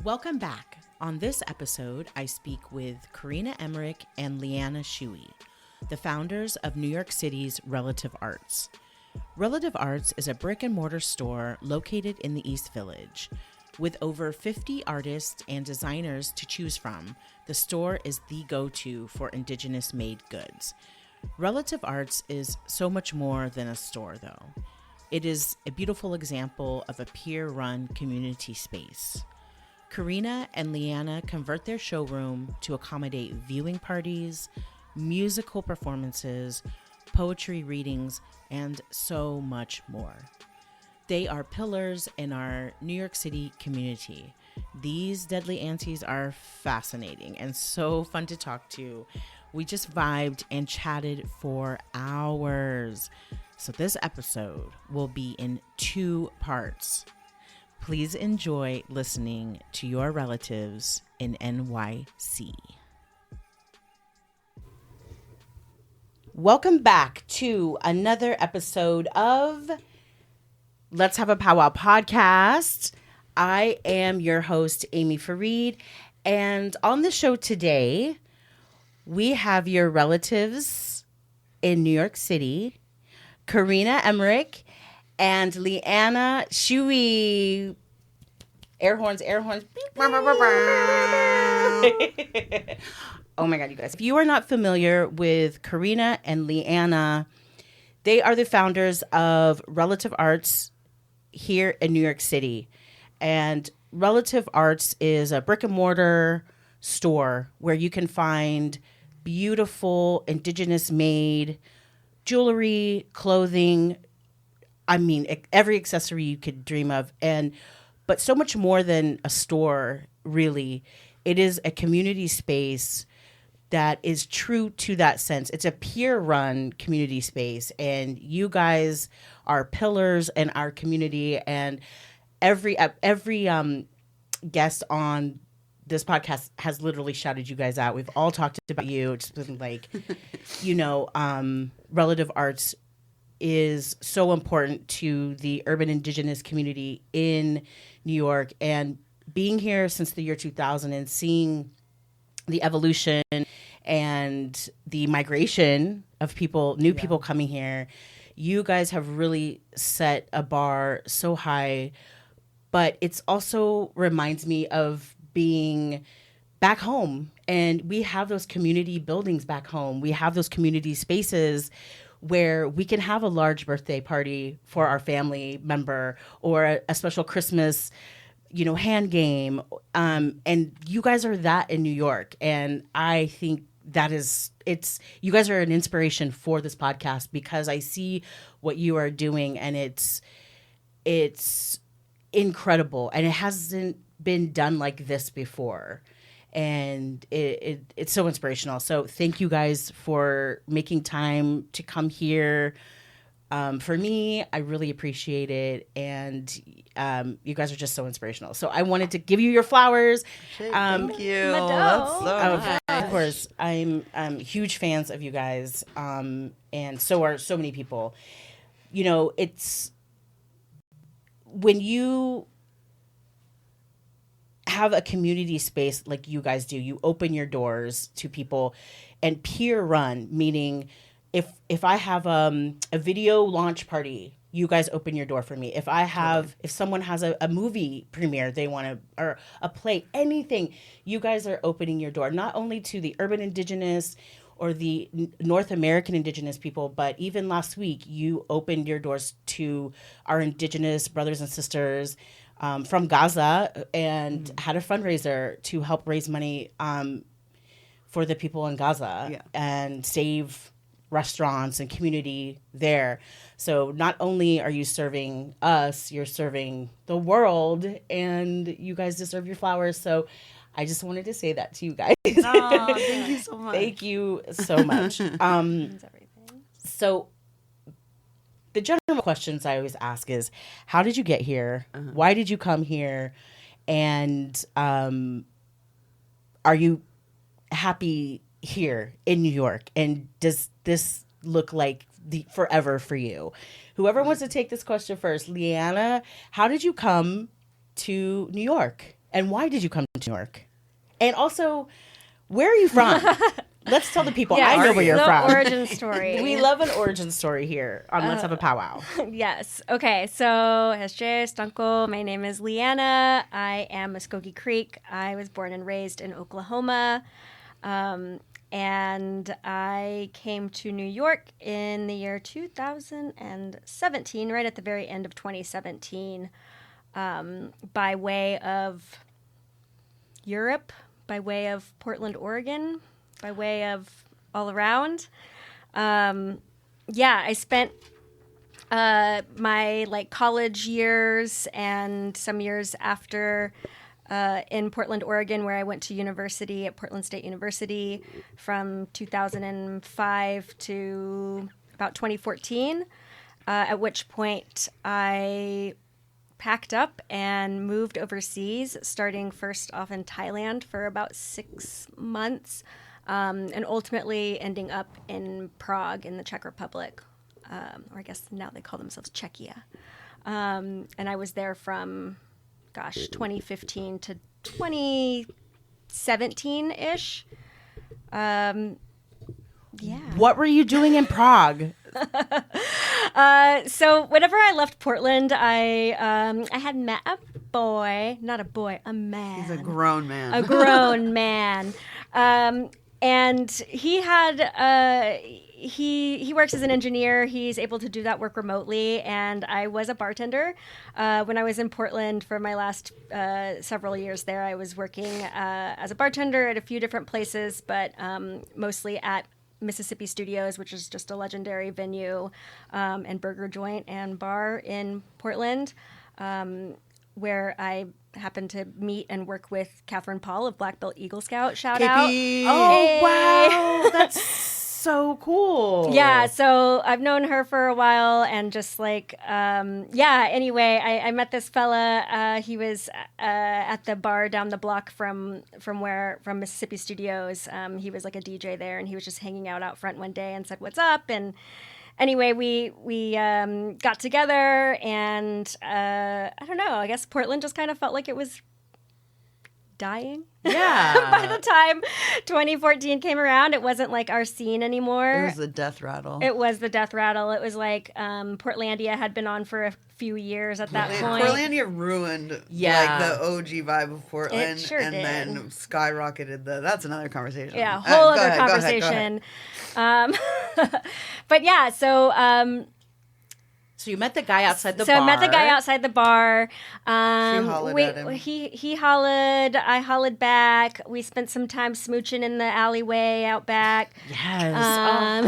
Welcome back. On this episode, I speak with Korina Emmerich and Liana Shewey, the founders of New York City's Relative Arts. Relative Arts is a brick and mortar store located in the East Village. With over 50 artists and designers to choose from, the store is the go-to for Indigenous made goods. Relative Arts is so much more than a store, though. It is a beautiful example of a peer-run community space. Korina and Liana convert their showroom to accommodate viewing parties, musical performances, poetry readings, and so much more. They are pillars in our New York City community. These deadly aunties are fascinating and so fun to talk to. We just vibed and chatted for hours. So this episode will be in 2 parts. Please enjoy listening to your relatives in NYC. Welcome back to another episode of Let's Have a Powwow podcast. I am your host, Amy Fareed, and on the show today, we have your relatives in New York City, Korina Emmerich and Liana Shewey. Air horns, air horns. Oh my God, you guys. If you are not familiar with Korina and Liana, they are the founders of Relative Arts here in New York City. And Relative Arts is a brick and mortar store where you can find beautiful Indigenous made jewelry, clothing, every accessory you could dream of. But so much more than a store, really. It is a community space that is true to that sense. It's a peer-run community space, and you guys are pillars in our community. And every guest on this podcast has literally shouted you guys out. We've all talked about you. It's been like, Relative Arts is so important to the urban Indigenous community in New York. And being here since the year 2000 and seeing the evolution and the migration of people, new people coming here, you guys have really set a bar so high. But it's also reminds me of being back home. And we have those community buildings back home. We have those community spaces where we can have a large birthday party for our family member or a special Christmas, hand game. And you guys are that in New York. And I think you guys are an inspiration for this podcast because I see what you are doing and it's incredible. And it hasn't been done like this before. And it's so inspirational. So thank you guys for making time to come here. For me, I really appreciate it. And you guys are just so inspirational. So I wanted to give you your flowers. Thank you. That's so of course, I'm huge fans of you guys. And so are so many people. It's when you have a community space like you guys do, you open your doors to people, and peer run, meaning if I have a video launch party, you guys open your door for me. If someone has a movie premiere they want to, or a play, anything, you guys are opening your door, not only to the urban Indigenous or the North American Indigenous people, but even last week, you opened your doors to our Indigenous brothers and sisters from Gaza and had a fundraiser to help raise money for the people in Gaza and save restaurants and community there. So not only are you serving us, you're serving the world, and you guys deserve your flowers. So I just wanted to say that to you guys. Oh, thank you so much. Thank you so much. Means everything. So the general questions I always ask is, how did you get here? Uh-huh. Why did you come here? And are you happy here in New York? And does this look like the forever for you? Whoever wants to take this question first. Liana, how did you come to New York? And why did you come to New York? And also, where are you from? Let's tell the people. Yes, I know where you're the from. origin story. We love an origin story here on Let's Have a Powwow. Yes. Okay. So, Hesje Stanko, my name is Liana. I am Muskogee Creek. I was born and raised in Oklahoma. And I came to New York in the year 2017, right at the very end of 2017, by way of Europe, by way of Portland, Oregon, by way of all around. I spent my college years and some years after in Portland, Oregon, where I went to university at Portland State University from 2005 to about 2014, at which point I packed up and moved overseas, starting first off in Thailand for about 6 months, and ultimately ending up in Prague in the Czech Republic, or I guess now they call themselves Czechia. And I was there from 2015 to 2017-ish. What were you doing in Prague? So whenever I left Portland, I had met a boy, not a boy, a man. He's a grown man. A grown man. And he had, he works as an engineer. He's able to do that work remotely. And I was a bartender. When I was in Portland for my last several years there, I was working as a bartender at a few different places, but mostly at Mississippi Studios, which is just a legendary venue and burger joint and bar in Portland, where I happened to meet and work with Catherine Paul of Black Belt Eagle Scout. Shout out. Oh, wow. That's so cool. Yeah, so I've known her for a while, and just anyway, I met this fella. He was at the bar down the block from Mississippi Studios. He was like a DJ there, and he was just hanging out front one day and said, "What's up?" And anyway, we got together, and I don't know, I guess Portland just kind of felt like it was dying. Yeah. By the time 2014 came around, it wasn't like our scene anymore. It was the death rattle. It was the death rattle. It was like Portlandia had been on for a few years at that point. Portlandia ruined like the OG vibe of Portland, It sure and did. then skyrocketed that's another conversation. Yeah, whole other Go ahead. conversation. But yeah, So you met the guy outside the bar. So I met the guy outside the bar. She hollered at him. He hollered. I hollered back. We spent some time smooching in the alleyway out back. Yes. I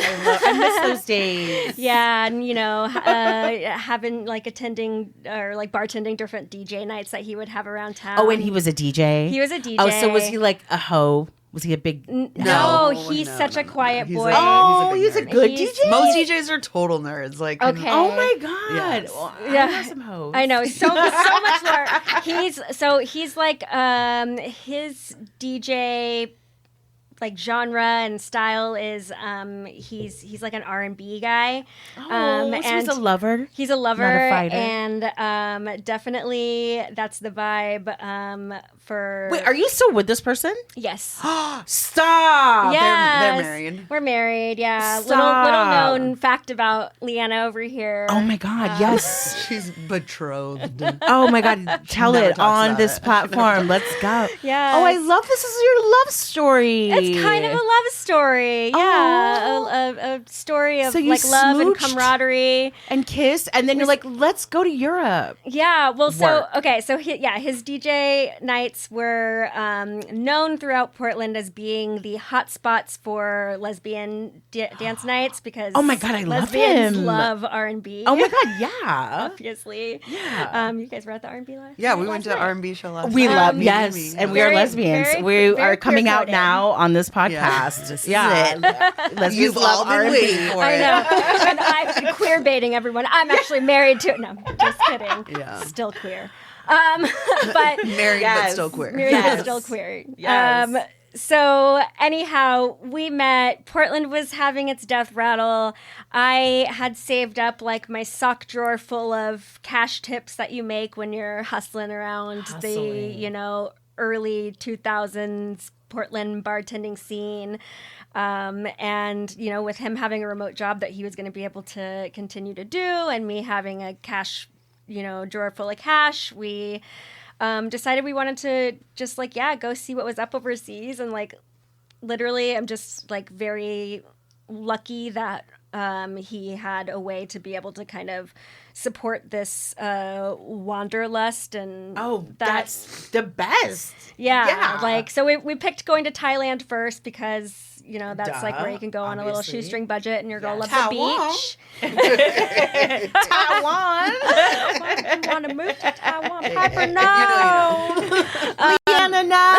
miss those days. Yeah, and having attending or bartending different DJ nights that he would have around town. Oh, and he was a DJ? He was a DJ. Oh, so was he like a hoe? Was he a big... No, he's such a quiet boy. He's a good DJ? Most DJs are total nerds. Okay. Oh my God. Yes. Well, Yeah. I know some hoes. I know, so much more. He's like his DJ genre and style is he's like an R&B guy. So he's a lover. He's a lover, Not a fighter. and definitely that's the vibe for. Wait, are you still with this person? Yes. Stop. Yes. They're married. We're married. Yeah. Stop. Little known fact about Liana over here. Oh my God, yes. She's betrothed. Oh my God, tell never it talks on about this it. platform. Let's go. Yes. Oh, I love this is your love story. It's kind of a love story. Yeah. A story of So you love and smooched? camaraderie. And kissed, and then you're like, let's go to Europe. Yeah, well, Work. his DJ nights were known throughout Portland as being the hot spots for lesbian dance nights because Oh my God, I love lesbians him. love R&B. Oh my God, yeah. Obviously. Yeah. You guys were at the R&B last Yeah, we night went to last night? R&B show last We night. love, Me, yes, me. and we are Very, lesbians. very, We very are coming out pure-coded. now on this podcast. Yeah, this is yeah. Lesbians You've all love been R&B. waiting for I it. know. And I'm queer baiting everyone. I'm actually married to No, just kidding. Yeah. Still queer. But Married Yes. but still queer. married Yes. but still queer. Yes. So anyhow, we met. Portland was having its death rattle. I had saved up like my sock drawer full of cash tips that you make when you're hustling around the, early 2000s Portland bartending scene. And, with him having a remote job that he was going to be able to continue to do, and me having a cash, drawer full of cash, we decided we wanted to just go see what was up overseas. And literally I'm just very lucky that he had a way to be able to kind of support this wanderlust. And that's the best. Yeah. So we picked going to Thailand first because that's where you can go on a little shoestring budget, and your girl loves the beach. Taiwan. Want to move to Taiwan? Piper, no. Liana, no.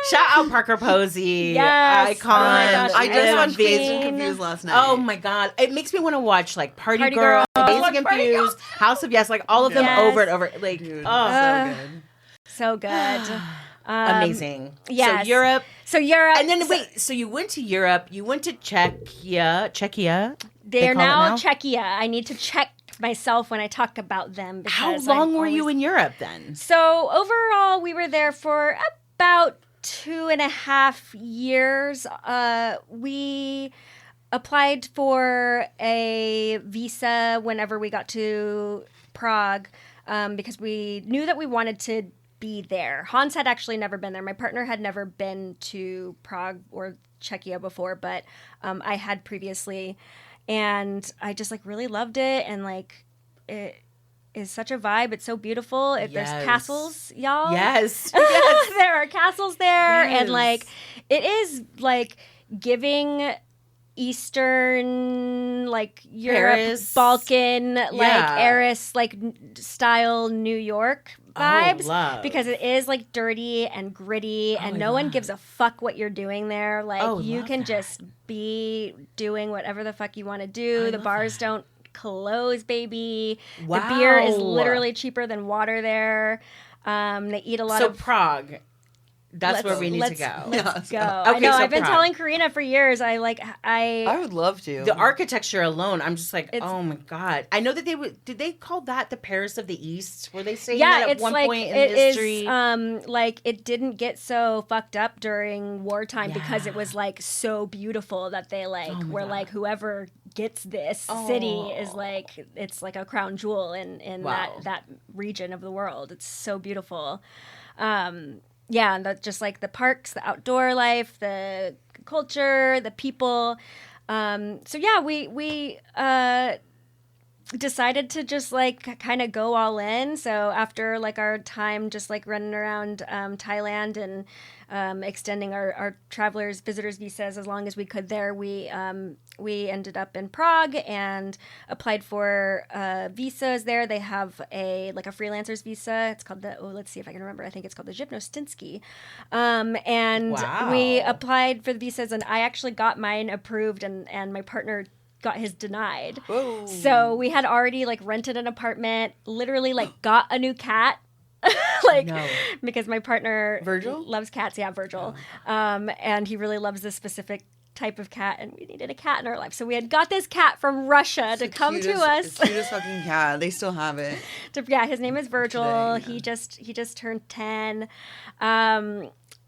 Shout out Parker Posey. Yes. Icon. Oh my gosh, I just watched Queen. Dazed and Confused last night. Oh my God. It makes me want to watch Party Girl. Girl, Dazed and Confused, House of Yes, all of them over and over. Dude, so so good. So good. Amazing. Yes. So Europe. And then, so you went to Europe. You went to Czechia. They're now Czechia. I need to check myself when I talk about them. How long were you in Europe then? So overall, we were there for about 2.5 years. We applied for a visa whenever we got to Prague because we knew that we wanted to be there. Hans had actually never been there. My partner had never been to Prague or Czechia before, but I had previously. And I just really loved it. And it is such a vibe. It's so beautiful. There's castles, y'all. Yes. There are castles there. Yes. And it is giving Eastern, Europe, Paris. Balkan, Eris, style New York vibes. Love. Because it is dirty and gritty, and no one gives a fuck what you're doing there. You can just be doing whatever the fuck you want to do. The bars don't close, baby. Wow. The beer is literally cheaper than water there. They eat a lot of Prague. That's where we need to go. Let's go. Okay, I know. so I've been Prague. telling Karina for years. I would love to. The architecture alone, I'm just oh my God. I know that did they call that the Paris of the East? Were they saying that at one point in history? It didn't get so fucked up during wartime because it was so beautiful that they were whoever gets this city is it's a crown jewel in that region of the world. It's so beautiful. Yeah, and that's just the parks, the outdoor life, the culture, the people. So yeah, we decided to just kind of go all in. So after our time just running around Thailand and extending our travelers visitors visas as long as we could there, we ended up in Prague and applied for visas there. They have a freelancer's visa. It's called let's see if I can remember. I think it's called the Živnostenský. And we applied for the visas, and I actually got mine approved, and my partner got his denied. Whoa. So we had already rented an apartment, literally got a new cat. Because my partner Virgil loves cats. Yeah, Virgil. And he really loves this specific type of cat, and we needed a cat in our life. So we had got this cat from Russia to come to us. It's the cutest fucking cat. They still have it. His name is Virgil. Today, He just turned 10.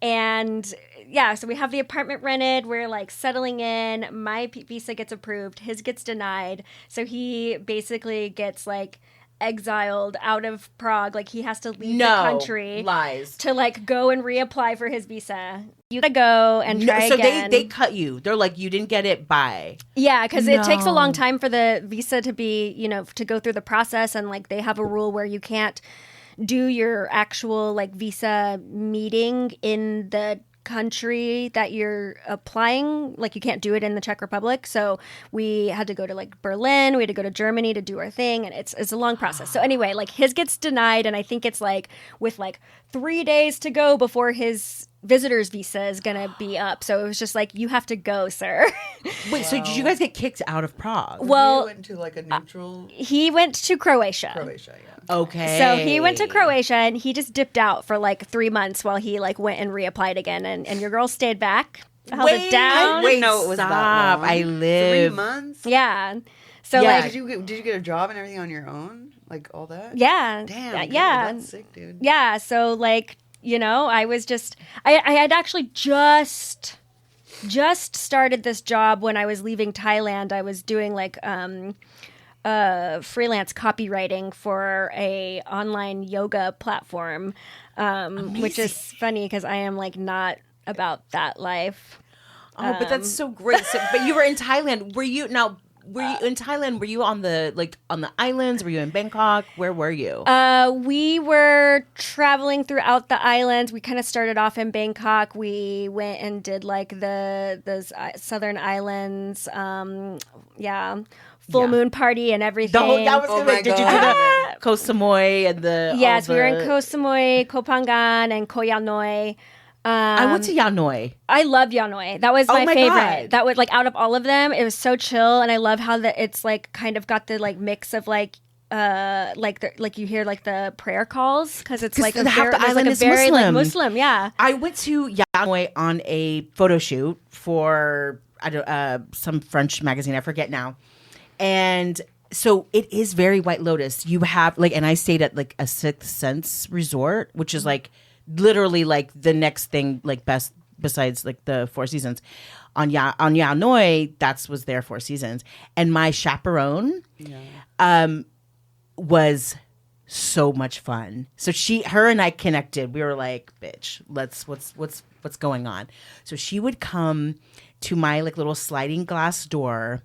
And yeah, so we have the apartment rented. We're settling in. My visa gets approved. His gets denied. So he basically gets exiled out of Prague. He has to leave the country. Lies. To go and reapply for his visa. You gotta go and try again. So they cut you. They're you didn't get it by. Yeah, because it takes a long time for the visa to be, to go through the process, and they have a rule where you can't do your actual visa meeting in the country that you're applying. You can't do it in the Czech Republic. So we had to go to Berlin. We had to go to Germany to do our thing, and it's a long process. So anyway, his gets denied, and I think it's with 3 days to go before his visitor's visa is going to be up. So it was just like, you have to go, sir. Wait, so did you guys get kicked out of Prague? Well, he went to like a neutral. He went to Croatia. Croatia, yeah. Okay. So he went to Croatia and he just dipped out for like 3 months while he like went and reapplied again. And your girl stayed back, held it down. Wait, no, it was that long. I live 3 months. Yeah. So Yeah. like, Did you get a job and everything on your own? Like all that? yeah. Damn. Dude, Yeah. that's sick, dude. Yeah. So like, you know, I was just, I had actually just started this job when I was leaving Thailand. I was doing like freelance copywriting for a online yoga platform, which is funny because I am like not about that life. Oh, but that's so great. So, but you were in Thailand. Were you in Thailand? Were you on the islands? Were you in Bangkok? Where were you? We were traveling throughout the islands. We kind of started off in Bangkok. We went and did like those southern islands. Full moon party and everything. Did you do the Koh Samui and the? Yes, we were in Koh Samui, Koh Phangan, and Koh Yanoi. I went to Yanoi. I love Yanoi. That was my favorite. God. That was like out of all of them, it was so chill, and I love how it's like kind of got the like mix of like you hear like the prayer calls because it's like half the island is very Muslim. like Muslim. Yeah, I went to Yanoi on a photo shoot for some French magazine. I forget now, and so it is very White Lotus. You have like, and I stayed at like a Sixth Sense resort, which is like literally like the next thing like best besides like the Four Seasons on Yanoi. Was their Four Seasons, and my chaperone was so much fun. So her and I connected. We were like, bitch, what's going on? So she would come to my like little sliding glass door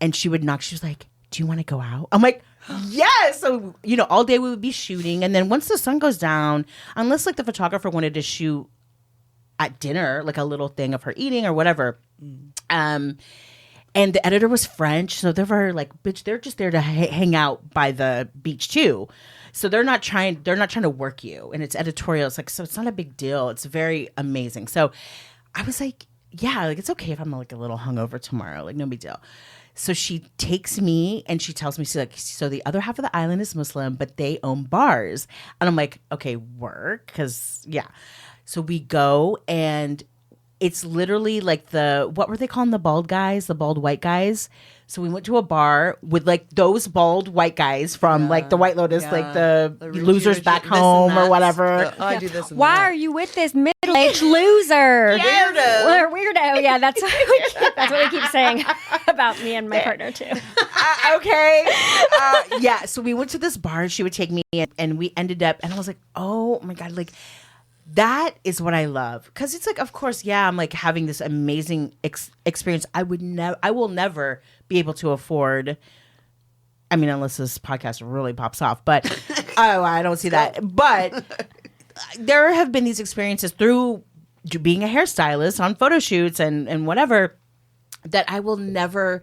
and she would knock. She was like, do you want to go out? I'm like, yes. So, you know, all day we would be shooting. And then once the sun goes down, unless like the photographer wanted to shoot at dinner, like a little thing of her eating or whatever. And the editor was French. So they were like, bitch, they're just there to hang out by the beach too. So they're not trying to work you. And it's editorial. It's like, so it's not a big deal. It's very amazing. So I was like, yeah, like it's okay if I'm like a little hungover tomorrow. Like no big deal. So she takes me and she tells me, she's like, so the other half of the island is Muslim, but they own bars. And I'm like, okay, work. Because, yeah. So we go and it's literally like what were they calling the bald guys? The bald white guys? So we went to a bar with like those bald white guys from like the White Lotus, like the losers back home or whatever. I do this. Why are you with this middle-aged loser? Weirdo. Yeah, that's what we keep saying about me and my partner too. Okay. Yeah. So we went to this bar. She would take me, and we ended up, and I was like, oh my God, like. That is what I love. Because it's like, of course, yeah, I'm like having this amazing experience. I will never be able to afford, I mean, unless this podcast really pops off, but I don't see that. But there have been these experiences through being a hairstylist on photo shoots and whatever that I will never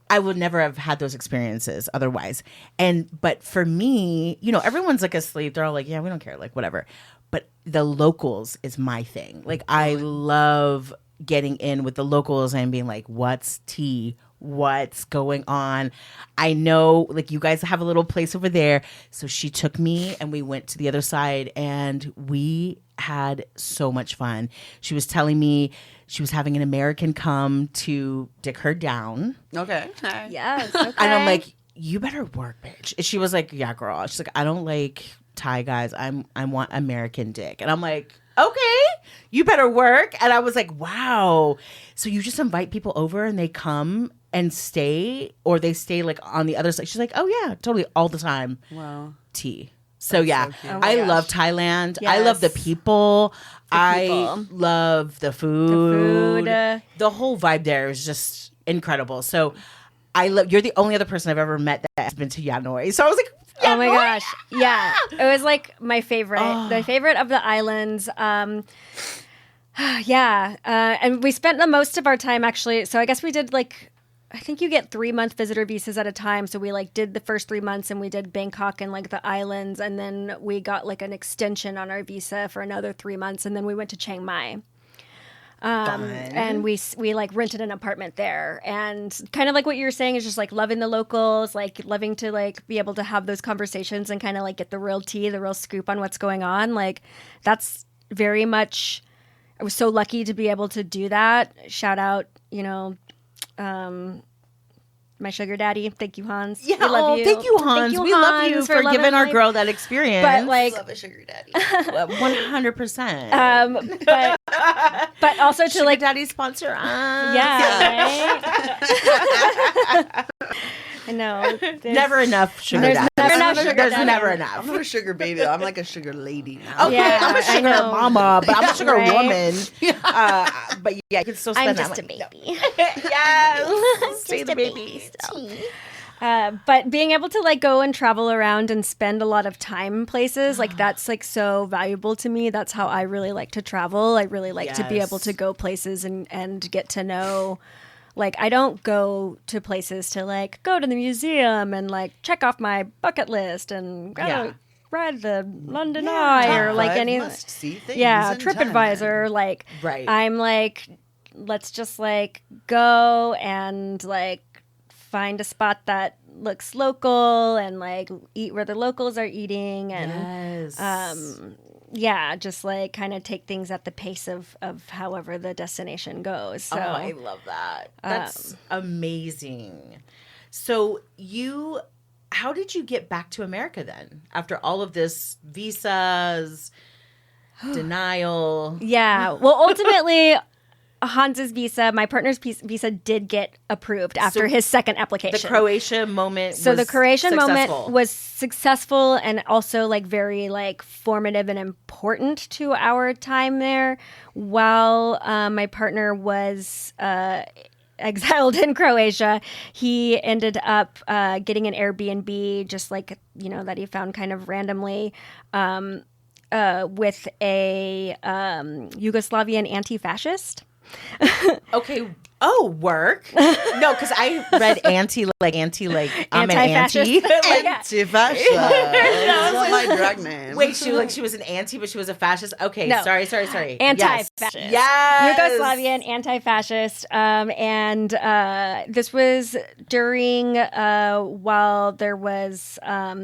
have had those experiences otherwise. But for me, you know, everyone's like asleep. They're all like, yeah, we don't care, like whatever. But the locals is my thing. Like I love getting in with the locals and being like, what's tea? What's going on? I know like you guys have a little place over there. So she took me and we went to the other side and we had so much fun. She was telling me she was having an American come to dick her down. Okay. Yes. Okay. And I'm like, you better work, bitch. And she was like, yeah, girl. She's like, I don't like Thai guys. I want American dick. And I'm like, okay, you better work. And I was like, wow. So you just invite people over and they come and stay, or they stay like on the other side. She's like, oh yeah, totally, all the time. Wow. Tea. So yeah, so I love Thailand. Yes. I love the people. I love the food. The whole vibe there is just incredible. So you're the only other person I've ever met that has been to Yanoi. So I was like, oh my gosh. Yeah. It was like my favorite. The favorite of the islands. Yeah. And we spent the most of our time actually. So I guess we did like I think you get 3-month visitor visas at a time. So we like did the first 3 months and we did Bangkok and like the islands. And then we got like an extension on our visa for another 3 months. And then we went to Chiang Mai. And we like rented an apartment there, and kind of like what you were saying is just like loving the locals, like loving to like be able to have those conversations and kind of like get the real tea, the real scoop on what's going on. Like that's very much, I was so lucky to be able to do that. Shout out, my sugar daddy. Thank you, Hans. Yeah, we love you. Thank you, Hans. We love you for giving our girl that experience. But like, love a sugar daddy. 100%. But also to sugar like daddy sponsor us. Yeah, right? I know. Never enough sugar There's daddy. never enough sugar There's daddy. never I'm enough. not a sugar baby. I'm like a sugar lady now. Okay, Yeah, I'm a I sugar know. mama, but I'm a sugar Right? woman. But yeah, you can still spend I'm that just a money. baby. Yes. Stay Just the a baby. But being able to like go and travel around and spend a lot of time in places, like that's like so valuable to me. That's how I really like to travel. I really like to be able to go places and get to know. Like, I don't go to places to like go to the museum and like check off my bucket list and go ride the London Eye or like any must-see things in TripAdvisor. Like, Right. I'm like, let's just like go and like find a spot that looks local and like eat where the locals are eating and just like kind of take things at the pace of however the destination goes. So I love that. That's amazing. So how did you get back to America then? After all of this visas, denial? yeah. Well, ultimately, Hans's visa, my partner's visa did get approved after his second application. The Croatia moment So was the Croatian successful. moment was successful and also like very like formative and important to our time there. While my partner was exiled in Croatia, he ended up getting an Airbnb, just like that he found kind of randomly. With a Yugoslavian anti-fascist. Okay. Oh, work. No, because I read anti like I'm an Anti-fascist. anti. Like, Anti-fascist. That's my drag name. wait, she was an anti, but she was a fascist. Okay, No. sorry. Anti-fascist. Yes. Yugoslavian anti-fascist. And this was during while there was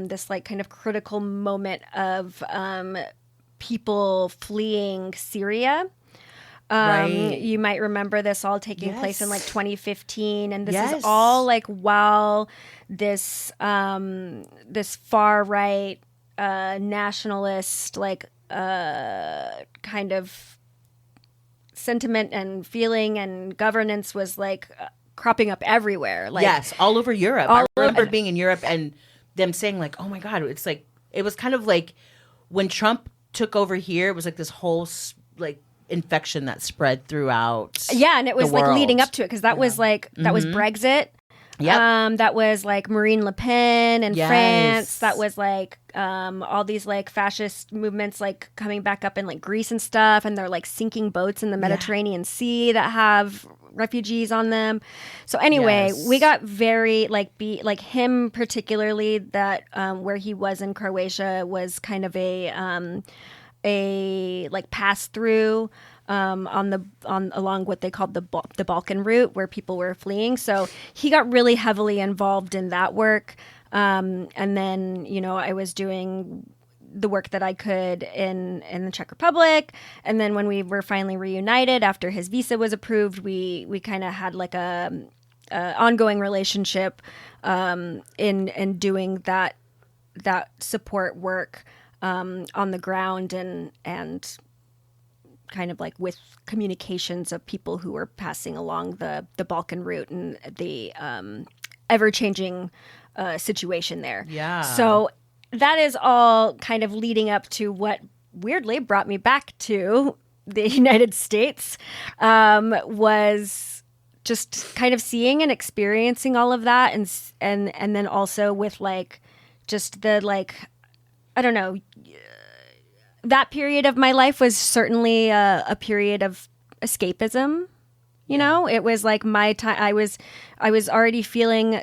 this like kind of critical moment of people fleeing Syria. Right. You might remember this all taking place in like 2015, and this Yes. is all like while this this far right nationalist like kind of sentiment and feeling and governance was like cropping up everywhere. Like yes, all over Europe. All I remember over. being in Europe and them saying like, "Oh my God!" It's like it was kind of like when Trump took over here. It was like this whole like infection that spread throughout. Yeah, and it was the like world. leading up to it because that was like that was Brexit. Yep. That was like Marine Le Pen in Yes. France. That was like all these like fascist movements like coming back up in like Greece and stuff, and they're like sinking boats in the Mediterranean Sea that have refugees on them. So anyway, Yes. we got very like him particularly that where he was in Croatia was kind of a like pass through along what they called the Balkan route where people were fleeing. So he got really heavily involved in that work. And then, I was doing the work that I could in the Czech Republic. And then when we were finally reunited after his visa was approved, we kind of had like a ongoing relationship in doing that support work on the ground and kind of like with communications of people who were passing along the Balkan route and the ever-changing situation there. Yeah. So that is all kind of leading up to what weirdly brought me back to the United States, was just kind of seeing and experiencing all of that and then also with like just the like, I don't know, that period of my life was certainly a period of escapism. You know, it was like my time. I was already feeling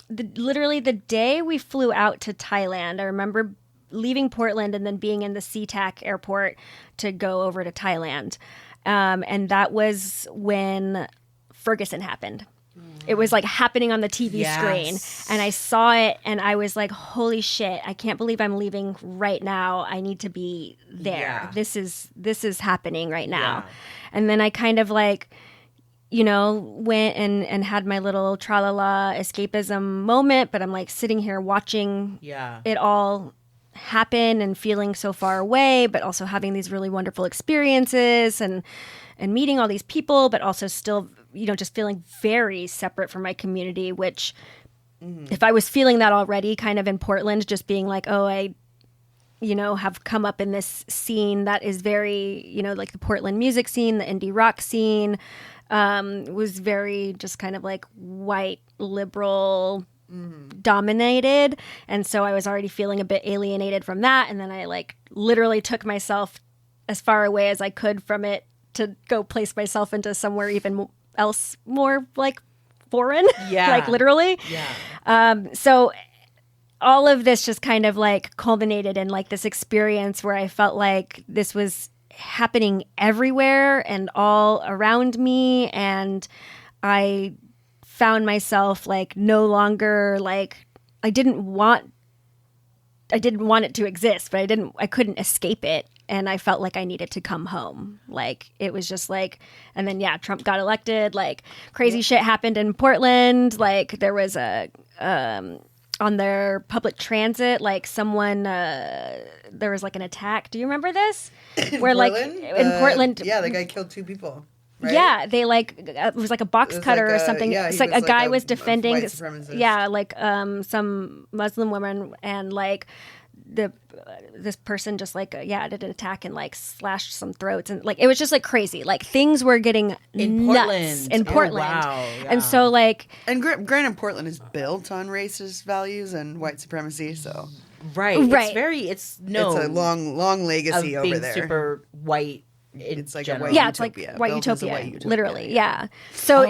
literally the day we flew out to Thailand. I remember leaving Portland and then being in the SeaTac airport to go over to Thailand. And that was when Ferguson happened. It was like happening on the TV screen, and I saw it and I was like, holy shit, I can't believe I'm leaving right now. I need to be there. This is happening right now. Yeah. And then I kind of like, you know, went and had my little tra-la-la escapism moment, but I'm like sitting here watching it all happen and feeling so far away, but also having these really wonderful experiences and meeting all these people, but also still, you know, just feeling very separate from my community, which if I was feeling that already kind of in Portland, just being like, oh, I, you know, have come up in this scene that is very, you know, like the Portland music scene, the indie rock scene, was very just kind of like white liberal dominated. And so I was already feeling a bit alienated from that. And then I like literally took myself as far away as I could from it to go place myself into somewhere even else more like foreign, like literally. So all of this just kind of like culminated in like this experience where I felt like this was happening everywhere and all around me. And I found myself like no longer like, I didn't want it to exist, but I couldn't escape it. And I felt like I needed to come home. Like, it was just like, and then, Trump got elected. Like, crazy shit happened in Portland. Like, there was on their public transit, like, someone, there was like an attack. Do you remember this? Where, like, in Portland. Yeah, the guy killed 2 people. Right? Yeah, they like, it was like a box cutter or something. It's like a guy was defending, some Muslim woman, and like, this person just like did an attack and like slashed some throats, and like it was just like crazy, like things were getting in nuts in Portland. Oh, wow. Yeah. And so like, and granted, Portland is built on racist values and white supremacy, so right. It's a long legacy of over being there. Super white. It's like general. a white it's utopia. like white utopia, literally. Yeah. So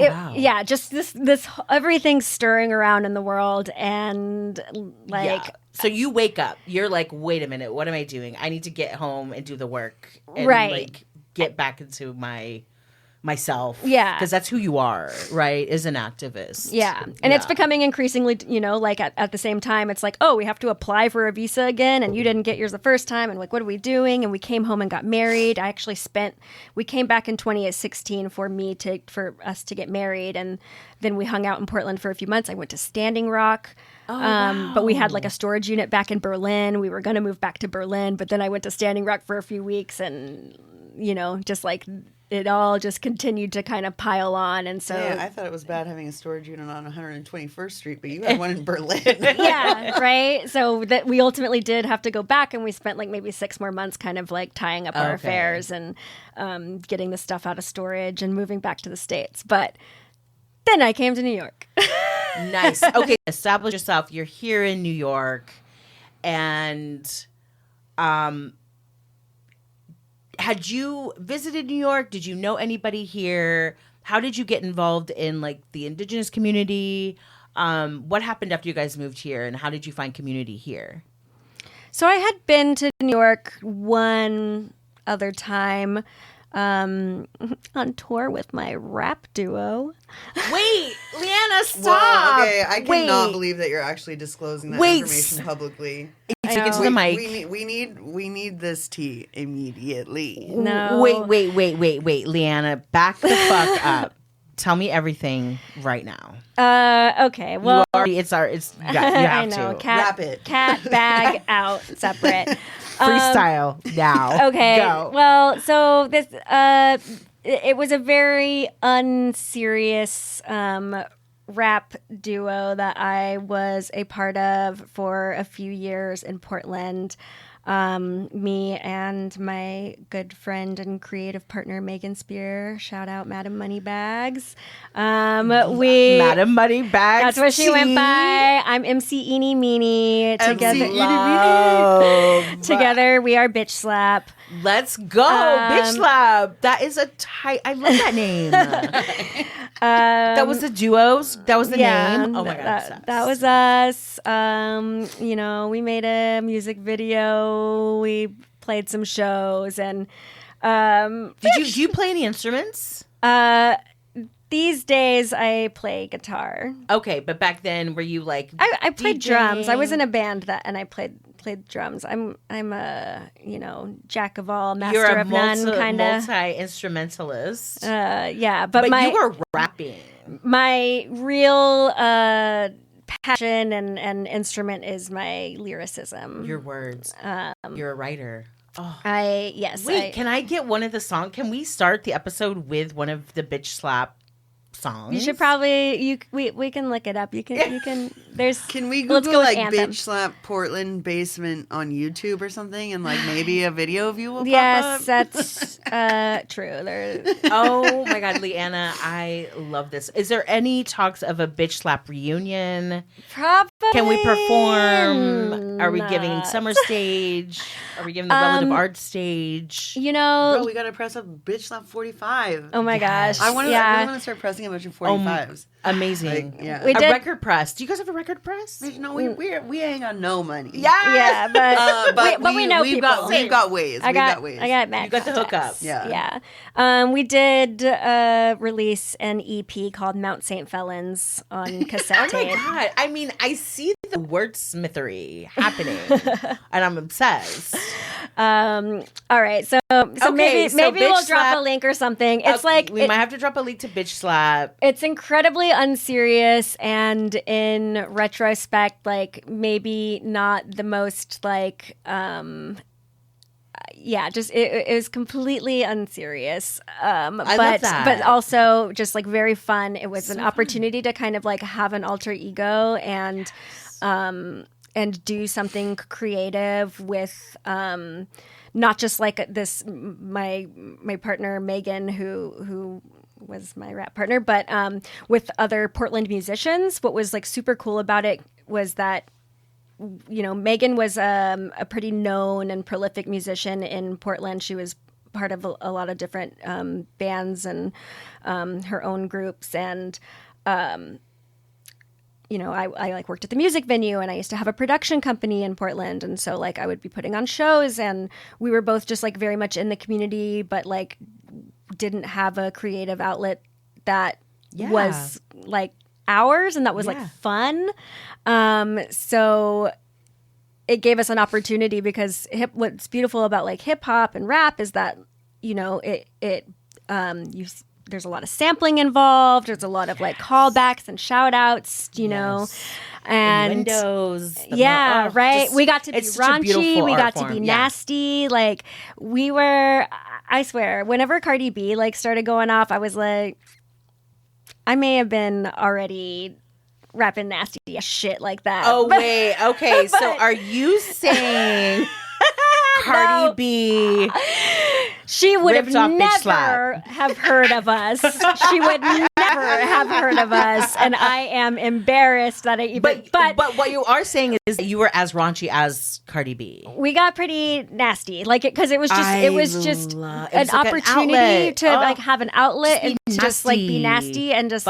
just this everything stirring around in the world, and like. Yeah. So you wake up, you're like, wait a minute, what am I doing? I need to get home and do the work and like get back into myself. Yeah. Because that's who you are, right? As an activist. Yeah. And it's becoming increasingly, you know, like at the same time, it's like, oh, we have to apply for a visa again, and you didn't get yours the first time, and like, what are we doing? And we came home and got married. We came back in 2016 for us to get married, and then we hung out in Portland for a few months. I went to Standing Rock. Wow. But we had like a storage unit back in Berlin. We were going to move back to Berlin, but then I went to Standing Rock for a few weeks, and, you know, just like it all just continued to kind of pile on. And so I thought it was bad having a storage unit on 121st Street, but you had one in Berlin. Yeah, right. So that we ultimately did have to go back, and we spent like maybe 6 more months kind of like tying up our affairs and getting the stuff out of storage and moving back to the States. But then I came to New York. Nice. Okay, establish yourself. You're here in New York, and had you visited New York? Did you know anybody here? How did you get involved in like the Indigenous community? What happened after you guys moved here, and how did you find community here? So I had been to New York one other time. On tour with my rap duo. Wait, Liana, stop! Well, okay, I cannot believe that you're actually disclosing that information publicly. Take it to the mic. We need this tea immediately. No. Wait, Liana, back the fuck up. Tell me everything right now. Okay. Well, you have I know, to wrap it. Cat bag out, separate. Freestyle now. Okay. Go. Well, so this it was a very unserious rap duo that I was a part of for a few years in Portland. Me and my good friend and creative partner Megan Spear, shout out Madam Moneybags. Madam Moneybags. That's what she went by. I'm MC Eenie Meenie. Together we are Bitch Slap. Let's go, Bitch Slap. That is a tight. I love that name. That was the duos. That was the name. Oh my god, that was us. We made a music video. We played some shows, and do you play any instruments? These days I play guitar. Okay, but back then were you like I played drums. I was in a band and I played drums. I'm a jack of all, master of none kind of multi-instrumentalist. Yeah, but you were rapping. My real passion and instrument is my lyricism. Your words. You're a writer. Oh. Wait, can I get one of the songs? Can we start the episode with one of the Bitch Slap songs? You should probably we can look it up. You can there's Can we Google like Bitch Slap Portland basement on YouTube or something, and like maybe a video of you will pop up? Yes, that's true. Oh my god, Liana, I love this. Is there any talks of a Bitch Slap reunion? Probably. Can we perform? Are we giving summer stage? Are we giving the relative art stage? Bro, we gotta press up Bitch Slap 45. Oh my gosh. I really want to start pressing a bunch of 45s. Amazing. We a did. record press. Do you guys have a record press? No, we ain't got no money. Yeah, but we know people. We've got ways. I got You mad got the hookup. Yeah. We did release an EP called Mount St. Felons on cassette tape. Oh my god! I mean, I see the wordsmithery happening, and I'm obsessed. All right, so maybe we'll drop a link or something. It's we might have to drop a link to Bitch Slap. It's incredibly unserious, and in retrospect, like maybe not the most like just it was completely unserious. I love that. But also just like very fun. It was an opportunity to kind of like have an alter ego and do something creative with not just like this my partner Megan who was my rap partner, but with other Portland musicians. What was like super cool about it was that Megan was a pretty known and prolific musician in Portland. She was part of a lot of different bands and her own groups, and I like worked at the music venue, and I used to have a production company in Portland, and so like I would be putting on shows, and we were both just like very much in the community, but like didn't have a creative outlet that was like ours and that was like fun. So it gave us an opportunity because what's beautiful about like hip hop and rap is that there's a lot of sampling involved. There's a lot of like callbacks and shout outs, know, and windows. Right. We got to be raunchy. We got to be nasty. Like we were, I swear, whenever Cardi B like started going off, I was like, I may have been already rapping nasty shit like that. Oh, wait. Okay. So are you saying Cardi B... She would have never have heard of us. She would never have heard of us, and I am embarrassed that I even. But what you are saying is that you were as raunchy as Cardi B. We got pretty nasty, like because it was just an opportunity to like have an outlet and just like be nasty and just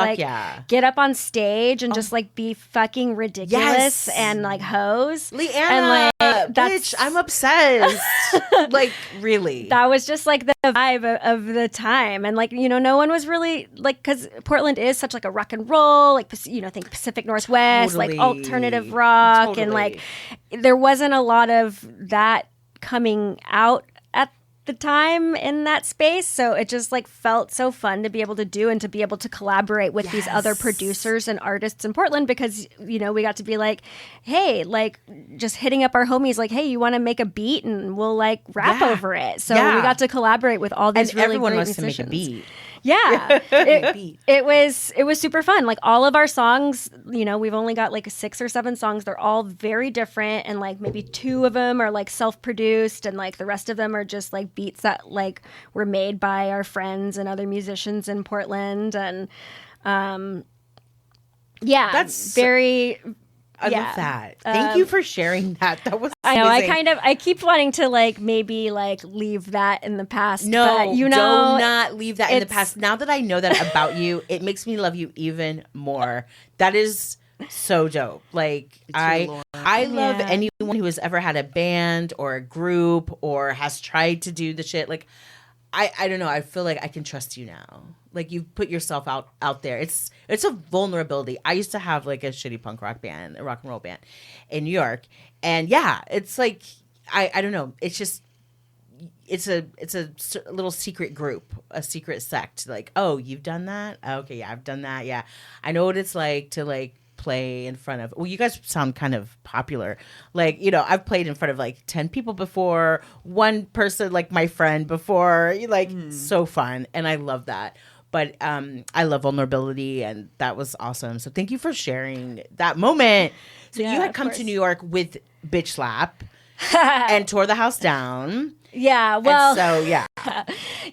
get up on stage and just like be fucking ridiculous and like hoes. Liana, and like bitch, I'm obsessed. Like really, that was just like the vibe of the time, and like no one was really like, because Portland is such like a rock and roll, like think Pacific Northwest, like alternative rock, and like there wasn't a lot of that coming out at the time in that space, so it just like felt so fun to be able to do and to be able to collaborate with these other producers and artists in Portland, because we got to be like, hey, like just hitting up our homies like, hey, you want to make a beat and we'll like rap over it. So we got to collaborate with all these and really everyone great wants musicians. to make a beat. Yeah, Beat. it was super fun. Like all of our songs, we've only got like 6 or 7 songs. They're all very different, and like maybe 2 of them are like self-produced, and like the rest of them are just like beats that like were made by our friends and other musicians in Portland. And That's very. I love that. Thank you for sharing that. That was I know. amazing. I keep wanting to like maybe like leave that in the past. No, but, do not leave that in the it's- past. Now that I know that about you, it makes me love you even more. That is so dope. Like I love Yeah. anyone who has ever had a band or a group or has tried to do the shit. Like I don't know. I feel like I can trust you now. Like you've put yourself out there. It's a vulnerability. I used to have like a shitty punk rock band, a rock and roll band in New York. And yeah, it's like, I don't know. It's just, it's a little secret group, a secret sect. Like, oh, you've done that? Okay. Yeah, I've done that. Yeah. I know what it's like to like play in front of, well, you guys sound kind of popular. Like, I've played in front of like 10 people before, one person, like my friend before, like so fun. And I love that. But I love vulnerability, and that was awesome. So thank you for sharing that moment. So Yeah, you had of come course. to New York with Bitch Slap and tore the house down. Yeah, well, And so yeah.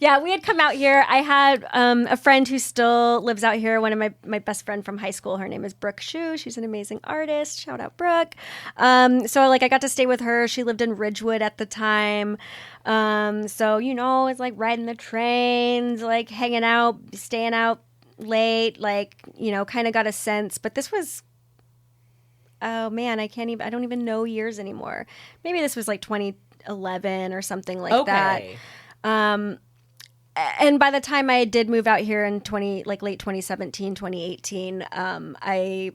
yeah, we had come out here. I had a friend who still lives out here, one of my best friend from high school. Her name is Brooke Shue. She's an amazing artist. Shout out, Brooke. So, like, I got to stay with her. She lived in Ridgewood at the time. So, it's like riding the trains, like hanging out, staying out late, like, kind of got a sense. But this was, oh, man, I don't even know years anymore. Maybe this was like 2011 or something like that. And by the time I did move out here in late 2017, 2018, I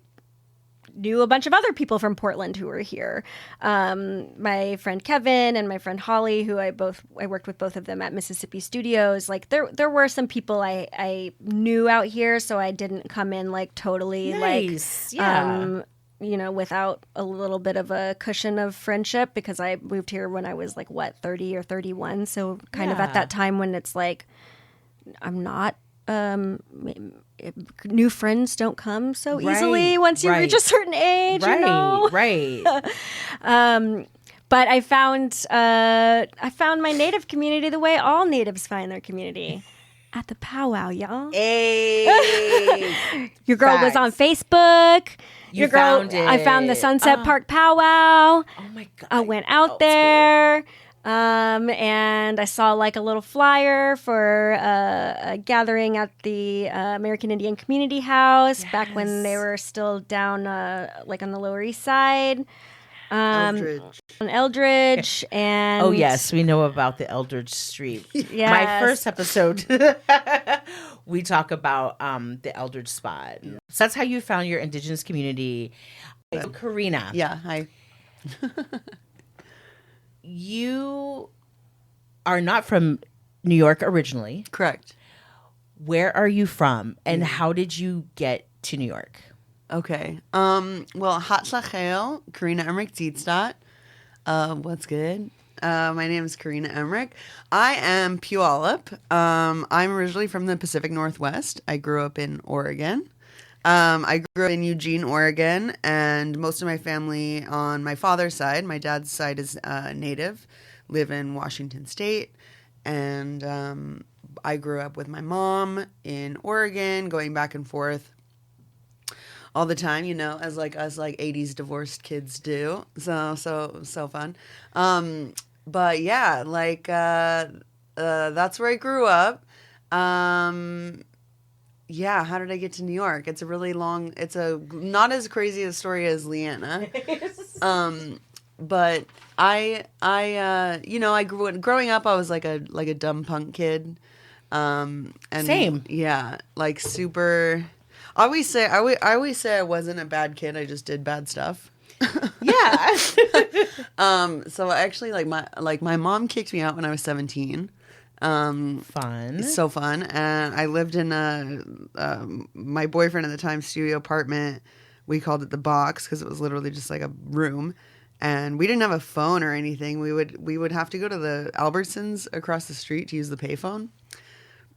knew a bunch of other people from Portland who were here. My friend Kevin and my friend Holly, who I worked with both of them at Mississippi Studios. Like there were some people I knew out here, so I didn't come in like totally Nice. Yeah. without a little bit of a cushion of friendship, because I moved here when I was like, 30 or 31. So kind of at that time when it's like, I'm not, new friends don't come so easily once you reach a certain age, Right. But I found my native community the way all natives find their community. At the powwow, y'all. Hey. Your girl was on Facebook. You found it. I found the Sunset Park powwow. Oh my God. I went out there. And I saw like a little flyer for a gathering at the American Indian Community House back when they were still down like on the Lower East Side. Eldridge. On Eldridge. And Oh, yes. We know about the Eldridge Street. Yes. My first episode, we talk about the Eldridge spot. So that's how you found your Indigenous community. Korina. Yeah, hi. You are not from New York originally. Correct. Where are you from, and how did you get to New York? Okay. Well, Hatzlachel, Korina Emmerich Zietstadt. What's good? My name is Korina Emmerich. I am Puyallup. I'm originally from the Pacific Northwest. I grew up in Oregon. I grew up in Eugene, Oregon, and most of my family on my father's side, my dad's side is native, live in Washington State. And I grew up with my mom in Oregon, going back and forth all the time, as like us like 80s divorced kids do. So fun. But yeah, like that's where I grew up. Yeah, how did I get to New York? It's a really long, it's a not as crazy a story as Liana. But growing up I was like a dumb punk kid. And Same. Yeah, like super I always say I wasn't a bad kid, I just did bad stuff. Yeah. So actually like my mom kicked me out when I was 17. Fun. So fun. And I lived in my boyfriend at the time studio apartment. We called it the box because it was literally just like a room, and we didn't have a phone or anything. We would have to go to the Albertsons across the street to use the payphone.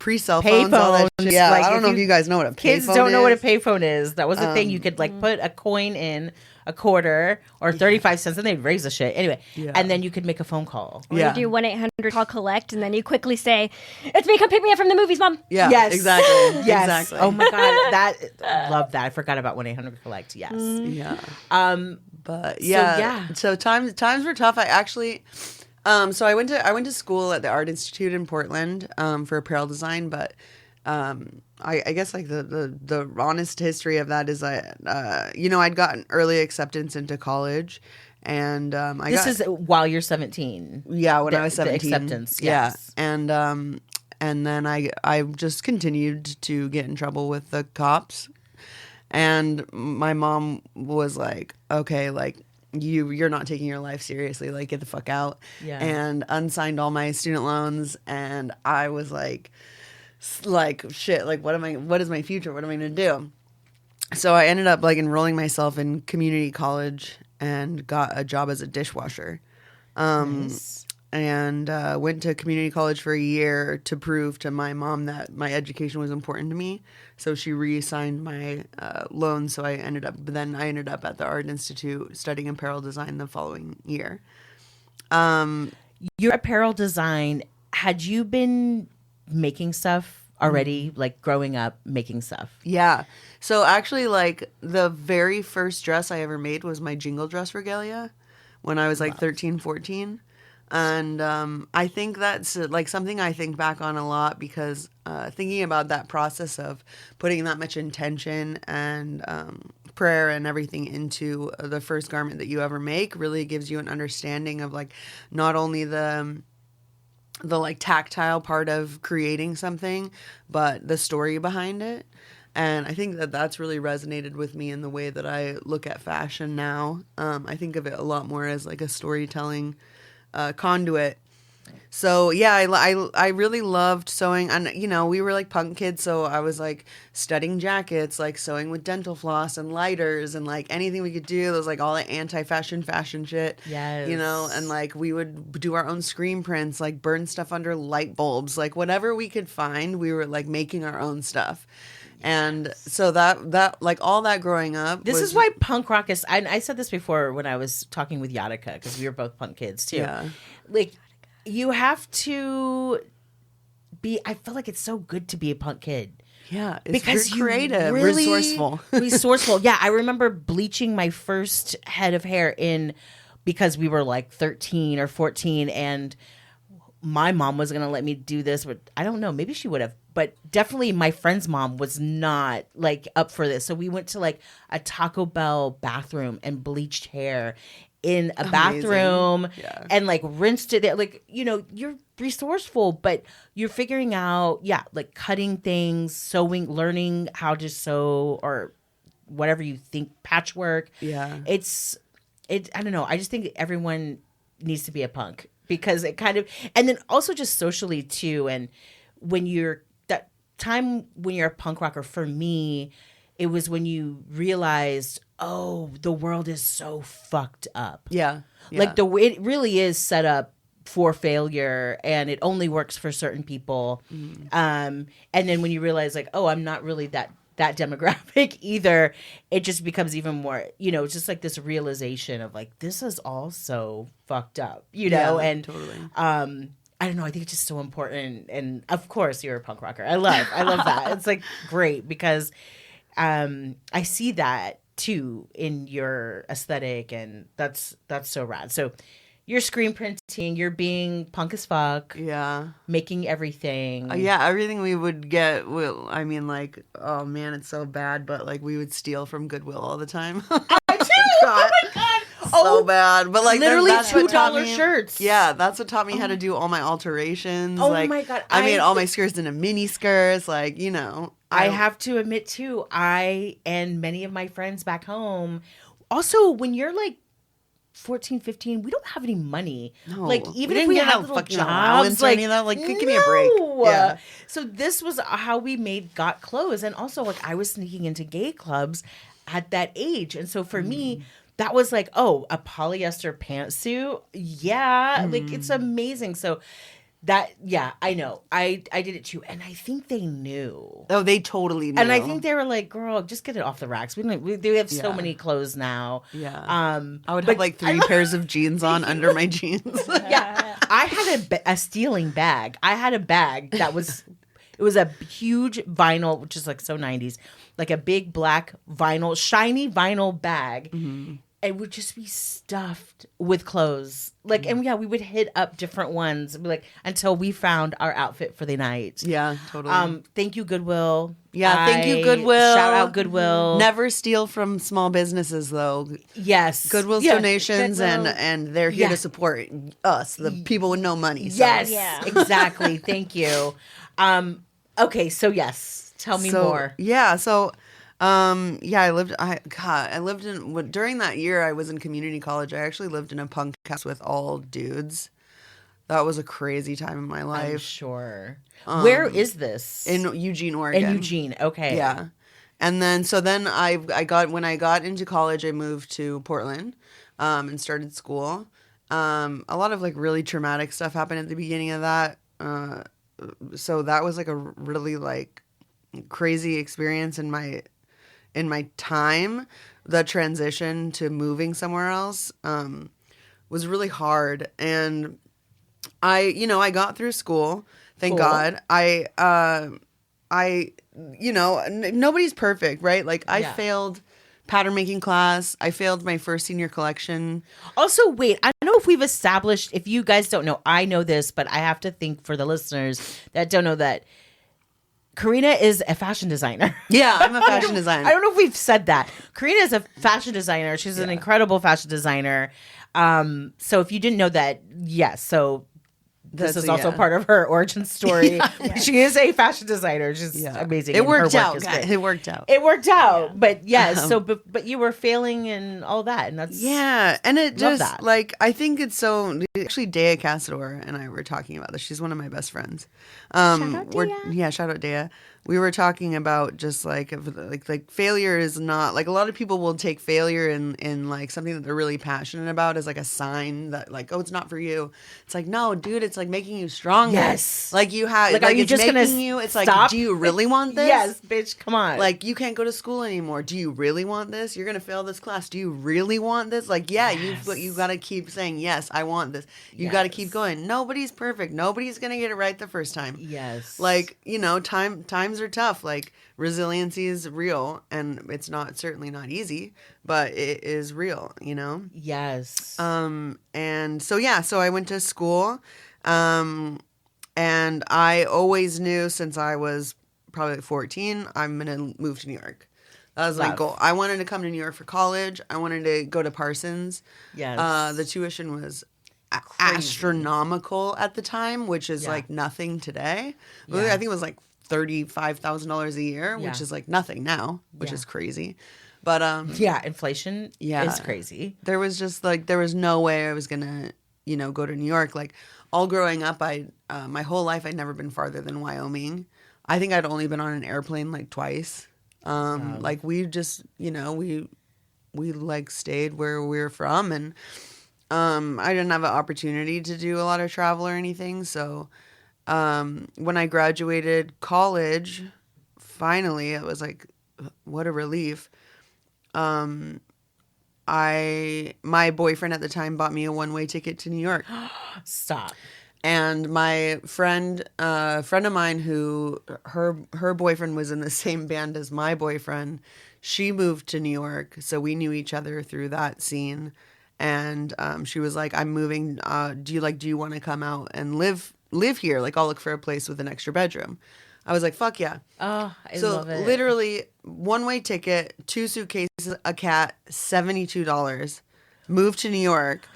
pre-cell phones, all that shit. Yeah, like, I don't know if you guys know what a payphone is. Kids don't know what a payphone is. That was the thing. You could like put a coin in, a quarter or 35 cents, and they'd raise the shit anyway. Yeah. And then you could make a phone call. Or you do 1-800 call collect, and then you quickly say, "It's me. Come pick me up from the movies, Mom." Yeah. Yes. Exactly. Yes. Exactly. Oh my god, I love that. I forgot about 1-800 collect. Yes. Yeah. But yeah. So times were tough. I actually. So I went to school at the Art Institute in Portland for apparel design, but I guess like the honest history of that is I'd gotten early acceptance into college, and this is while you're 17. Yeah, when I was 17. The acceptance. Yes. Yeah, and then I just continued to get in trouble with the cops, and my mom was like, okay, like. You're not taking your life seriously, like get the fuck out. Yeah. And unsigned all my student loans, and I was like shit, like what is my future? What am I gonna do? So I ended up like enrolling myself in community college and got a job as a dishwasher. Nice. And went to community college for a year to prove to my mom that my education was important to me. So she reassigned my loan. So I ended up at the Art Institute studying apparel design the following year. Your apparel design, had you been making stuff already, like growing up making stuff? Yeah. So actually, like the very first dress I ever made was my jingle dress regalia when I was like 13, 14. And I think that's like something I think back on a lot because thinking about that process of putting that much intention and prayer and everything into the first garment that you ever make really gives you an understanding of like not only the like tactile part of creating something, but the story behind it. And I think that that's really resonated with me in the way that I look at fashion now. I think of it a lot more as like a storytelling conduit. So yeah, I really loved sewing, and we were like punk kids, so I was like studying jackets, like sewing with dental floss and lighters and like anything we could do. There was like all the anti-fashion shit. Yes. And like we would do our own screen prints, like burn stuff under light bulbs, like whatever we could find, we were like making our own stuff. And so that like all that growing up. This is why punk rock is. I said this before when I was talking with Yadika because we were both punk kids too. Yeah. Like you have to be. I feel like it's so good to be a punk kid. Yeah, it's because you're creative, really resourceful. Yeah, I remember bleaching my first head of hair because we were like 13 or 14 and. My mom was going to let me do this, but I don't know. Maybe she would have. But definitely my friend's mom was not like up for this. So we went to like a Taco Bell bathroom and bleached hair in a bathroom and like rinsed it there. Like, you're resourceful, but you're figuring out, like cutting things, sewing, learning how to sew or whatever you think, patchwork. Yeah. I don't know. I just think everyone needs to be a punk. Because it kind of, and then also just socially too. And when that time when you're a punk rocker, for me, it was when you realized, oh, the world is so fucked up. Yeah. Like it really is set up for failure and it only works for certain people. Mm. And then when you realize like, oh, I'm not really that demographic either, it just becomes even more, it's just like this realization of like, this is all so fucked up, and totally. I don't know. I think it's just so important. And of course you're a punk rocker. I love that. It's like great because I see that too in your aesthetic and that's so rad. So you're screen printing, you're being punk as fuck. Yeah. Making everything. Everything we would get, I mean, like, oh man, it's so bad, but like we would steal from Goodwill all the time. I too! Oh my God! So bad. But like, literally $2 shirts. Yeah, that's what taught me how to do all my alterations. Oh like, my God. I made all my skirts into mini skirts, like, I have to admit too, I and many of my friends back home, also when you're like, 14, 15, we don't have any money. No, like even if we had little jobs, like, give me a break. Yeah. So this was how we got clothes, and also like I was sneaking into gay clubs at that age, and so for me, that was like, oh, a polyester pantsuit, like it's amazing. So I know. I did it too, and I think they knew. Oh, they totally knew. And I think they were like, "Girl, just get it off the racks. We have so Yeah. many clothes now." Yeah. I would but have like 3 pairs of jeans on under my jeans. Yeah, I had a stealing bag. I had a bag that was, it was a huge vinyl, which is like so 90s, like a big black vinyl, shiny vinyl bag. Mm-hmm. It would just be stuffed with clothes. Like, and yeah, we would hit up different ones, like, until we found our outfit for the night. Yeah, totally. Thank you, Goodwill. Yeah, thank you, Goodwill. Shout out Goodwill. Never steal from small businesses, though. Yes. Goodwill's donations, Goodwill. and they're here to support us, the people with no money. So. Yes, Yeah. exactly. Thank you. Okay, so yes, tell me more. Yeah, so I lived in during that year I was in community college. I actually lived in a punk house with all dudes. That was a crazy time in my I'm life. sure. Where is this? In Eugene, Oregon. In Eugene. Okay. Yeah. And then when I got into college, I moved to Portland and started school. A lot of like really traumatic stuff happened at the beginning of that. So that was like a really like crazy experience in my time. The transition to moving somewhere else was really hard, and I got through school, thank God. Nobody's perfect, right? Like I failed pattern making class. I failed my first senior collection. Also, wait, I don't know if we've established, if you guys don't know, I know this, but I have to think for the listeners that don't know that Korina is a fashion designer. Yeah, I'm a fashion designer. I don't know if we've said that. Korina is a fashion designer. She's an incredible fashion designer. So if you didn't know that, yes. So this is also part of her origin story. Yeah. She is a fashion designer. She's amazing. It worked out. It worked out. It worked out. But yes, but you were failing and all that, and that's and it just like I think it's so. Actually, Dea Casador and I were talking about this. She's one of my best friends. Shout out Dea. Shout out Dea. We were talking about just like failure is not like a lot of people will take failure in like something that they're really passionate about as like a sign that like, oh, it's not for you. It's like, no, dude, it's like making you stronger. Yes. Like you have like are you it's just making gonna you it's stop? like, do you really want this? Yes, bitch, come on. Like you can't go to school anymore. Do you really want this? You're gonna fail this class. Do you really want this? Like, yeah, you gotta keep saying, yes, I want this. You gotta keep going. Nobody's perfect. Nobody's gonna get it right the first time. Yes. Like, times are tough. Like resiliency is real, and it's certainly not easy, but it is real, Yes. And so I went to school, and I always knew since I was probably like 14, I'm gonna move to New York. That was my goal. I wanted to come to New York for college. I wanted to go to Parsons. Yes. The tuition was astronomical at the time, which is like nothing today. I think it was like $35,000 a year, which is like nothing now, which is crazy. But inflation is crazy. There was just like there was no way I was gonna go to New York. Like all growing up, my whole life I'd never been farther than Wyoming. I think I'd only been on an airplane like twice. Like we just we like stayed where we were from, and I didn't have an opportunity to do a lot of travel or anything. So when I graduated college, finally, it was like, what a relief. My boyfriend at the time bought me a one-way ticket to New York. Stop. And my friend, a friend of mine who her boyfriend was in the same band as my boyfriend, she moved to New York. So we knew each other through that scene. And she was like, I'm moving. Do you want to come out and live here? Like, I'll look for a place with an extra bedroom. I was like, fuck yeah. Oh, I love it. So literally one-way ticket, 2 suitcases, a cat, $72. Moved to New York.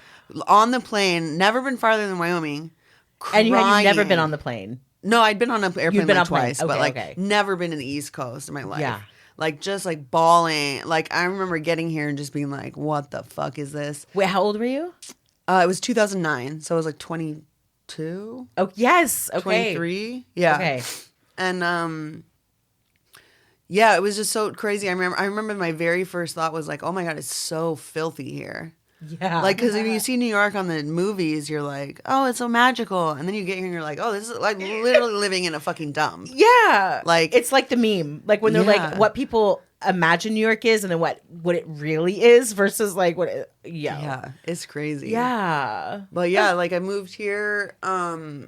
On the plane, never been farther than Wyoming. Crying. And you've never been on the plane? No, I'd been on an airplane like twice, okay, but like never been in the East Coast in my life. Yeah. Like just like bawling. Like I remember getting here and just being like, what the fuck is this? Wait, how old were you? It was 2009, so I was like 22. Oh, yes. Okay. 23. Yeah. Okay. And yeah, it was just so crazy. I remember my very first thought was like, oh my God, it's so filthy here. Yeah. Like, because if you see New York on the movies, you're like, oh, it's so magical. And then you get here and you're like, oh, this is like literally living in a fucking dump. Yeah. Like, it's like the meme. Like when they're like what people imagine New York is and then what it really is versus like what it, yeah, it's crazy. Yeah. But yeah, like I moved here. I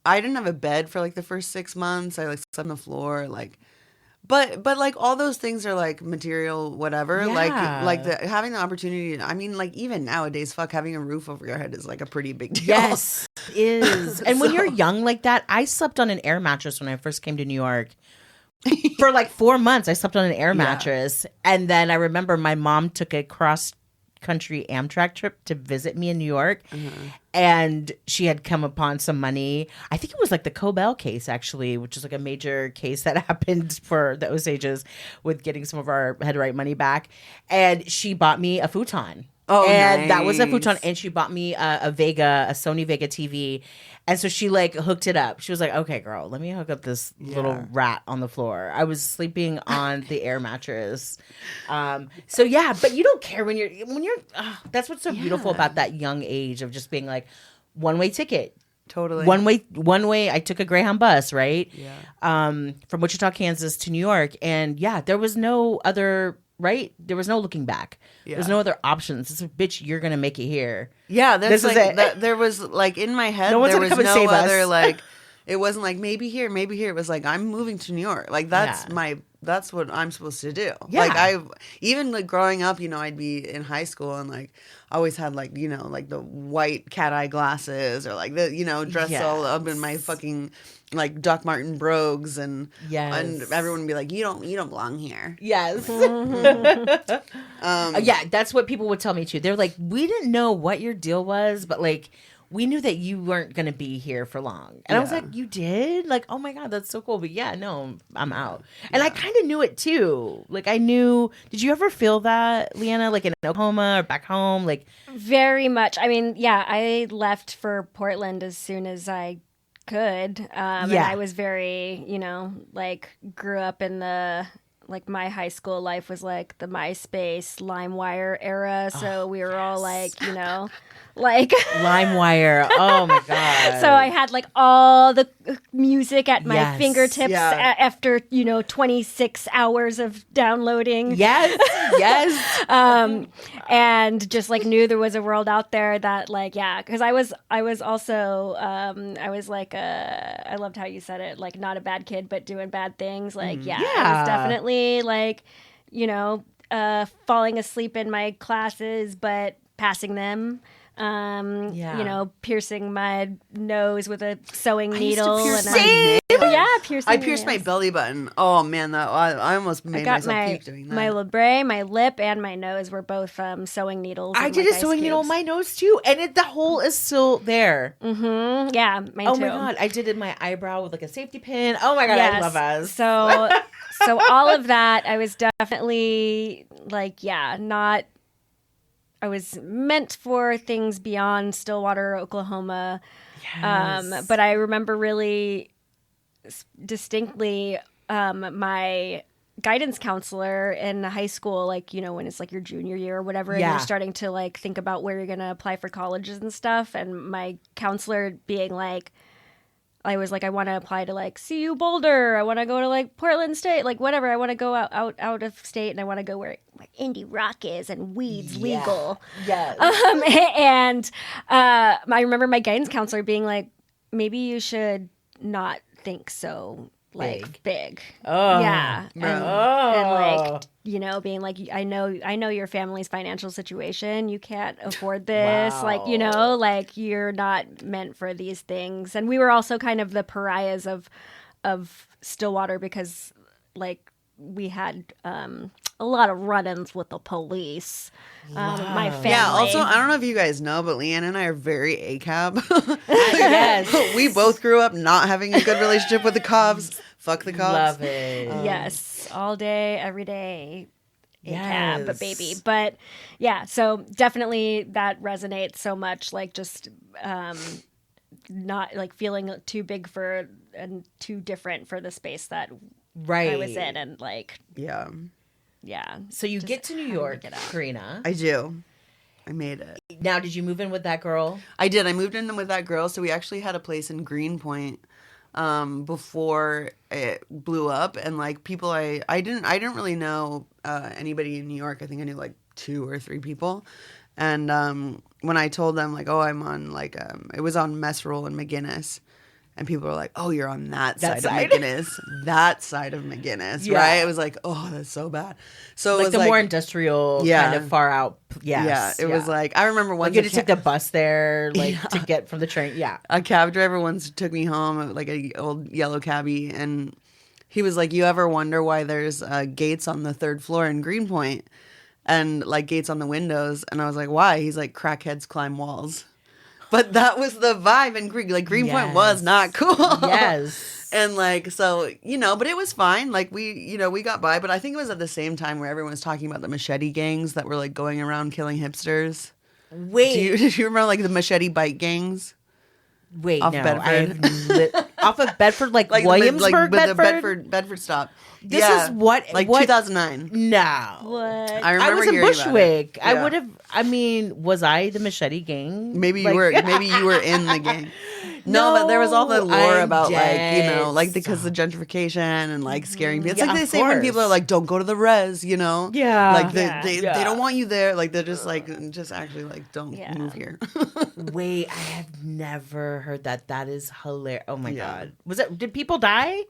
didn't have a bed for like the first 6 months. I like slept on the floor, like, but like all those things are like material, whatever. Yeah. Like having the opportunity. I mean, like even nowadays, fuck, having a roof over your head is like a pretty big deal. Yes, is. And when you're young like that, I slept on an air mattress when I first came to New York. For like 4 months, I slept on an air mattress. And then I remember my mom took a cross-country Amtrak trip to visit me in New York. And she had come upon some money. I think it was like the Cobell case, actually, which is like a major case that happened for the Osages with getting some of our head right money back. And she bought me a futon. Oh, and that was a nice. futon, and she bought me a Sony Vega TV, and so she like hooked it up. She was like, "Okay, girl, let me hook up this little rat on the floor." I was sleeping on the air mattress, so yeah. But you don't care when you're. That's what's so beautiful about that young age of just being like one-way ticket. Totally. One way. I took a Greyhound bus, right? Yeah. From Wichita, Kansas to New York, and yeah, there was no other. Right? There was no looking back. Yeah. There's no other options. It's a bitch, you're going to make it here. Yeah, that's This is like, it. there was like in my head, No one's there gonna was come and no save us. other like, it wasn't like maybe here. It was like, I'm moving to New York. Like that's what I'm supposed to do. Yeah. Like even like growing up, I'd be in high school and like I always had like, like the white cat eye glasses or like the, dressed all up in my fucking like Doc Martin brogues and everyone would be like, you don't belong here. Yes. Yeah, that's what people would tell me too. They're like, we didn't know what your deal was, but like we knew that you weren't going to be here for long. And I was like, you did? Like, oh my God, that's so cool. But yeah, no, I'm out. And I kind of knew it too. Like I knew, did you ever feel that, Liana, like in Oklahoma or back home? Like very much. I mean, yeah, I left for Portland as soon as I could. And I was very, like grew up in the, like my high school life was like the MySpace, LimeWire era. So we were all like, like LimeWire. Oh my God. So I had like all the music at my fingertips Yeah. after, 26 hours of downloading. Yes. And just like knew there was a world out there that like, because I was also, I was like, I loved how you said it, like not a bad kid, but doing bad things. Like, I was definitely like, falling asleep in my classes, but passing them. Piercing my nose with a sewing needle. Piercing. I pierced my belly button. Oh man, I almost made myself puke doing that. My labret, my lip, and my nose were both sewing needles. I did a sewing needle on my nose too, and the hole is still there. Mm-hmm. Yeah, mine too. Oh my God, I did it in my eyebrow with like a safety pin. Oh my God, I love us. So all of that, I was definitely like, not. I was meant for things beyond Stillwater, Oklahoma. Yes. But I remember really distinctly my guidance counselor in high school, like, when it's like your junior year or whatever, and you're starting to like think about where you're going to apply for colleges and stuff. And my counselor being like, I was like, I want to apply to like CU Boulder. I want to go to like Portland State, like whatever. I want to go out of state, and I want to go where indie rock is and weed's legal. Yes. And I remember my guidance counselor being like, maybe you should not think so like big. Oh. Yeah. And like, being like, I know your family's financial situation. You can't afford this. Wow. Like, like you're not meant for these things. And we were also kind of the pariahs of Stillwater because like we had a lot of run-ins with the police. My family. Yeah, also, I don't know if you guys know, but Liana and I are very ACAB. Yes. We both grew up not having a good relationship with the cops. Fuck the cops. Love it. Yes, all day, every day. Yes. But baby. But yeah, so definitely that resonates so much. Like just not like feeling too big for and too different for the space that I was in, and like Yeah. So you get to New York, Korina. I do. I made it. Now, did you move in with that girl? I did. I moved in with that girl. So we actually had a place in Greenpoint before it blew up, and like people I didn't really know anybody in New York. I think I knew like 2 or 3 people. And when I told them like, oh, I'm on like it was on Mess Roll in McGinnis. And people were like, oh, you're on that side of McGinnis. That side of McGinnis, right? It was like, oh, that's so bad. So like it was the like, more industrial kind of far out. Yes. Yeah, it was like, I remember once. You had to take the bus there, like to get from the train. Yeah. A cab driver once took me home, like a old yellow cabbie. And he was like, you ever wonder why there's gates on the 3rd floor in Greenpoint? And like gates on the windows. And I was like, why? He's like, crackheads climb walls. But that was the vibe in Greenpoint was not cool. Yes. And like, so, but it was fine. Like we got by, but I think it was at the same time where everyone was talking about the machete gangs that were like going around killing hipsters. Wait. Do you remember like the machete bike gangs? Wait, off no. Bedford? Off of Bedford, like Williamsburg, the Bedford stop. This is what? 2009. No. What? I was in hearing about Bushwick. it. I Yeah. would have. I mean, was I the machete gang? Maybe you were. Maybe you were in the gang. No, but there was all the lore I'm about dead. because of gentrification and like scaring people. It's Yeah, like they of say when course. people are like, "Don't go to the res," Yeah. like Yeah. they don't want you there. Like they're just like actually like don't Yeah. move here. Wait, I have never heard that. That is hilarious. Oh my Yeah. god. Was it? Did people die?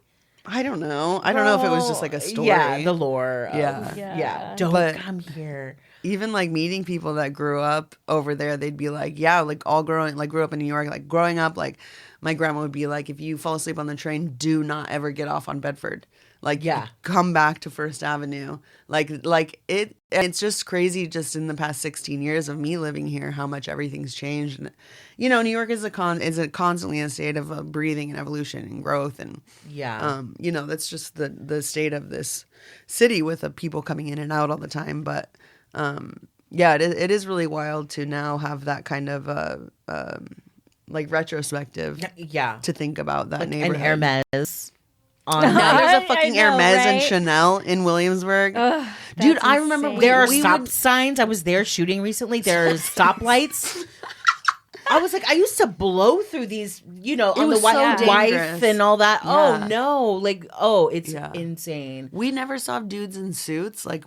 I don't know. I don't know if it was just like a story. Yeah, the lore. Of, Yeah. yeah. Don't But- come here. Even like meeting people that grew up over there, they'd be like, yeah, like grew up in New York, like growing up, like my grandma would be like, if you fall asleep on the train, do not ever get off on Bedford. Like, come back to First Avenue. It's just crazy just in the past 16 years of me living here, how much everything's changed. And, New York is constantly in a state of breathing and evolution and growth. And, that's just the state of this city with the people coming in and out all the time. But, it is really wild to now have that kind of, retrospective to think about that Like neighborhood. an Hermes. Now there's a fucking I know, Hermes and right? Chanel in Williamsburg. Ugh, Dude, that's I remember insane. There are we stop would- signs. I was there shooting recently. There's stoplights. I was like, I used to blow through these, on the was so wife dangerous. and all that. Yeah. Oh no, it's Yeah. insane. We never saw dudes in suits. I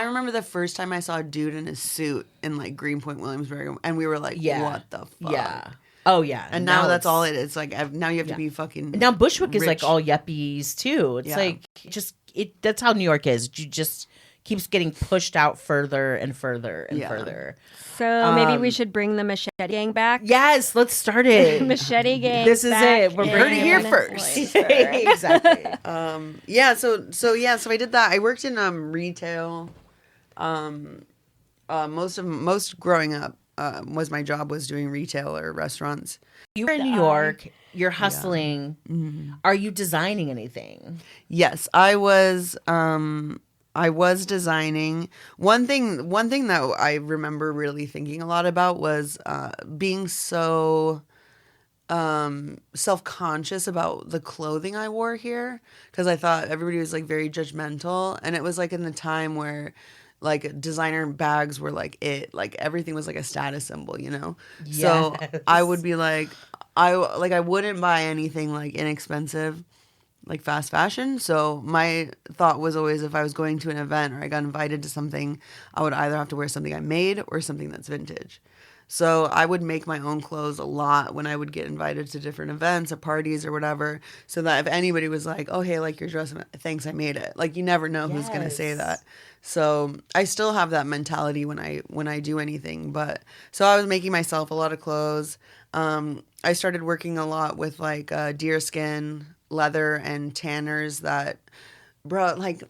remember the first time I saw a dude in a suit in like Greenpoint, Williamsburg, and we were like, what the fuck? Yeah. Oh yeah. And now that's all it is. Like now you have to be fucking. Now Bushwick is like rich. all yuppies too. It's like that's how New York is. You just keeps getting pushed out further and further and further. So maybe we should bring the machete gang back. Yes, let's start it. Machete gang. This is back it. We're in heard it here Williamsburg. first. Exactly. So I did that. I worked in retail. Most growing up was my job was doing retail or restaurants. You were in New York. You're hustling. Are you designing anything? Yes, I was. I was designing. One thing that I remember really thinking a lot about was being so self-conscious about the clothing I wore here, because I thought everybody was like very judgmental, and it was like in the time where like designer bags were like everything was like a status symbol, So I would be like I wouldn't buy anything like inexpensive, like fast fashion. So my thought was always, if I was going to an event or I got invited to something, I would either have to wear something I made or something that's vintage. So I would make my own clothes a lot when I would get invited to different events or parties or whatever, so that if anybody was like, oh, hey, I like your dress, thanks, I made it. Like, you never know who's going to say that. So I still have that mentality when I do anything. But so I was making myself a lot of clothes. I started working a lot with like deerskin, leather, and tanners that, bro, like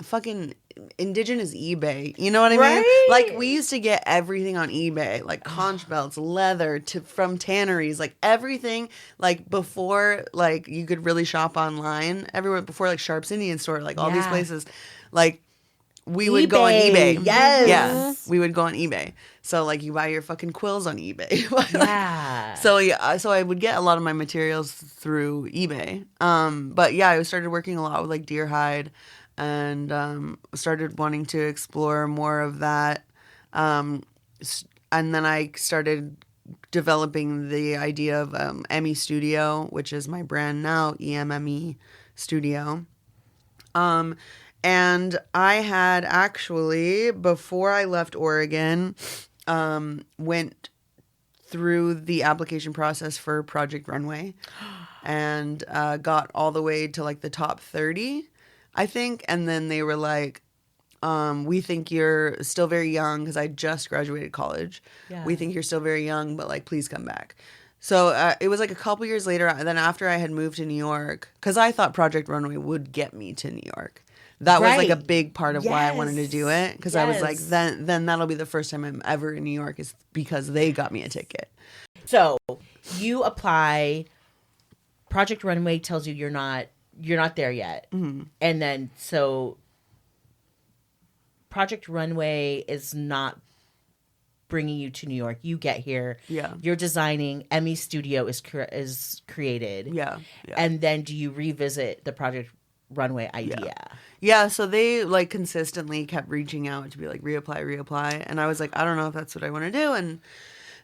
fucking Indigenous eBay. You know what I mean? Right. Like, we used to get everything on eBay, like conch belts, leather from tanneries, like everything, like before, like you could really shop online everywhere, before like Sharp's Indian Store, like all these places, like we would go on eBay. Yes. Yeah. We would go on eBay. So like you buy your fucking quills on eBay. Yeah. So I would get a lot of my materials through eBay. But yeah, I started working a lot with like deer hide. and started wanting to explore more of that. And then I started developing the idea of Emmy Studio, which is my brand now, EMME Studio. And I had actually, before I left Oregon, went through the application process for Project Runway and got all the way to like the top 30, I think. And then they were like, we think you're still very young, because I just graduated college. Yeah. We think you're still very young, but like, please come back. So it was like a couple years later, then after I had moved to New York, because I thought Project Runway would get me to New York. That was like a big part of why I wanted to do it, because I was like, then that'll be the first time I'm ever in New York, is because they got me a ticket. So you apply, Project Runway tells you you're not there yet. Mm-hmm. And then so Project Runway is not bringing you to New York. You get here. Yeah. You're designing. Emmy Studio is created. Yeah. And then do you revisit the Project Runway idea? Yeah, so they like consistently kept reaching out to be like, reapply. And I was like, I don't know if that's what I want to do. And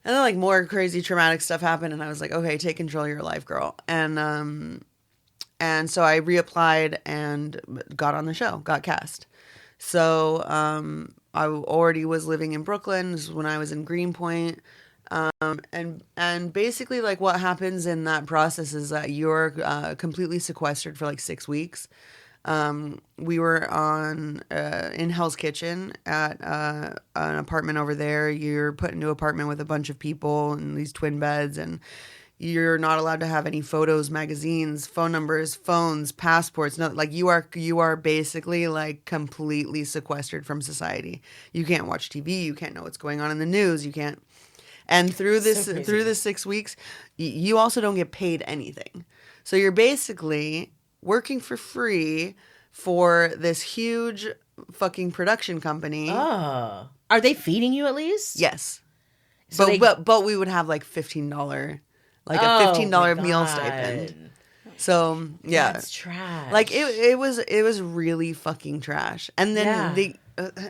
then like more crazy traumatic stuff happened. And I was like, okay, take control of your life, girl. And so I reapplied and got on the show, got cast. So I already was living in Brooklyn. This was when I was in Greenpoint. And basically like what happens in that process is that you're completely sequestered for like 6 weeks. We were in Hell's Kitchen at an apartment over there. You're put into an apartment with a bunch of people in these twin beds, and you're not allowed to have any photos, magazines, phone numbers, phones, passports. No, like you are basically like completely sequestered from society. You can't watch TV. You can't know what's going on in the news. You can't. And through this 6 weeks, you also don't get paid anything. So you're basically working for free for this huge fucking production company. Oh. Are they feeding you at least? Yes. So but we would have like $15, like a $15 meal stipend. So yeah. That's trash. Like it was really fucking trash. And then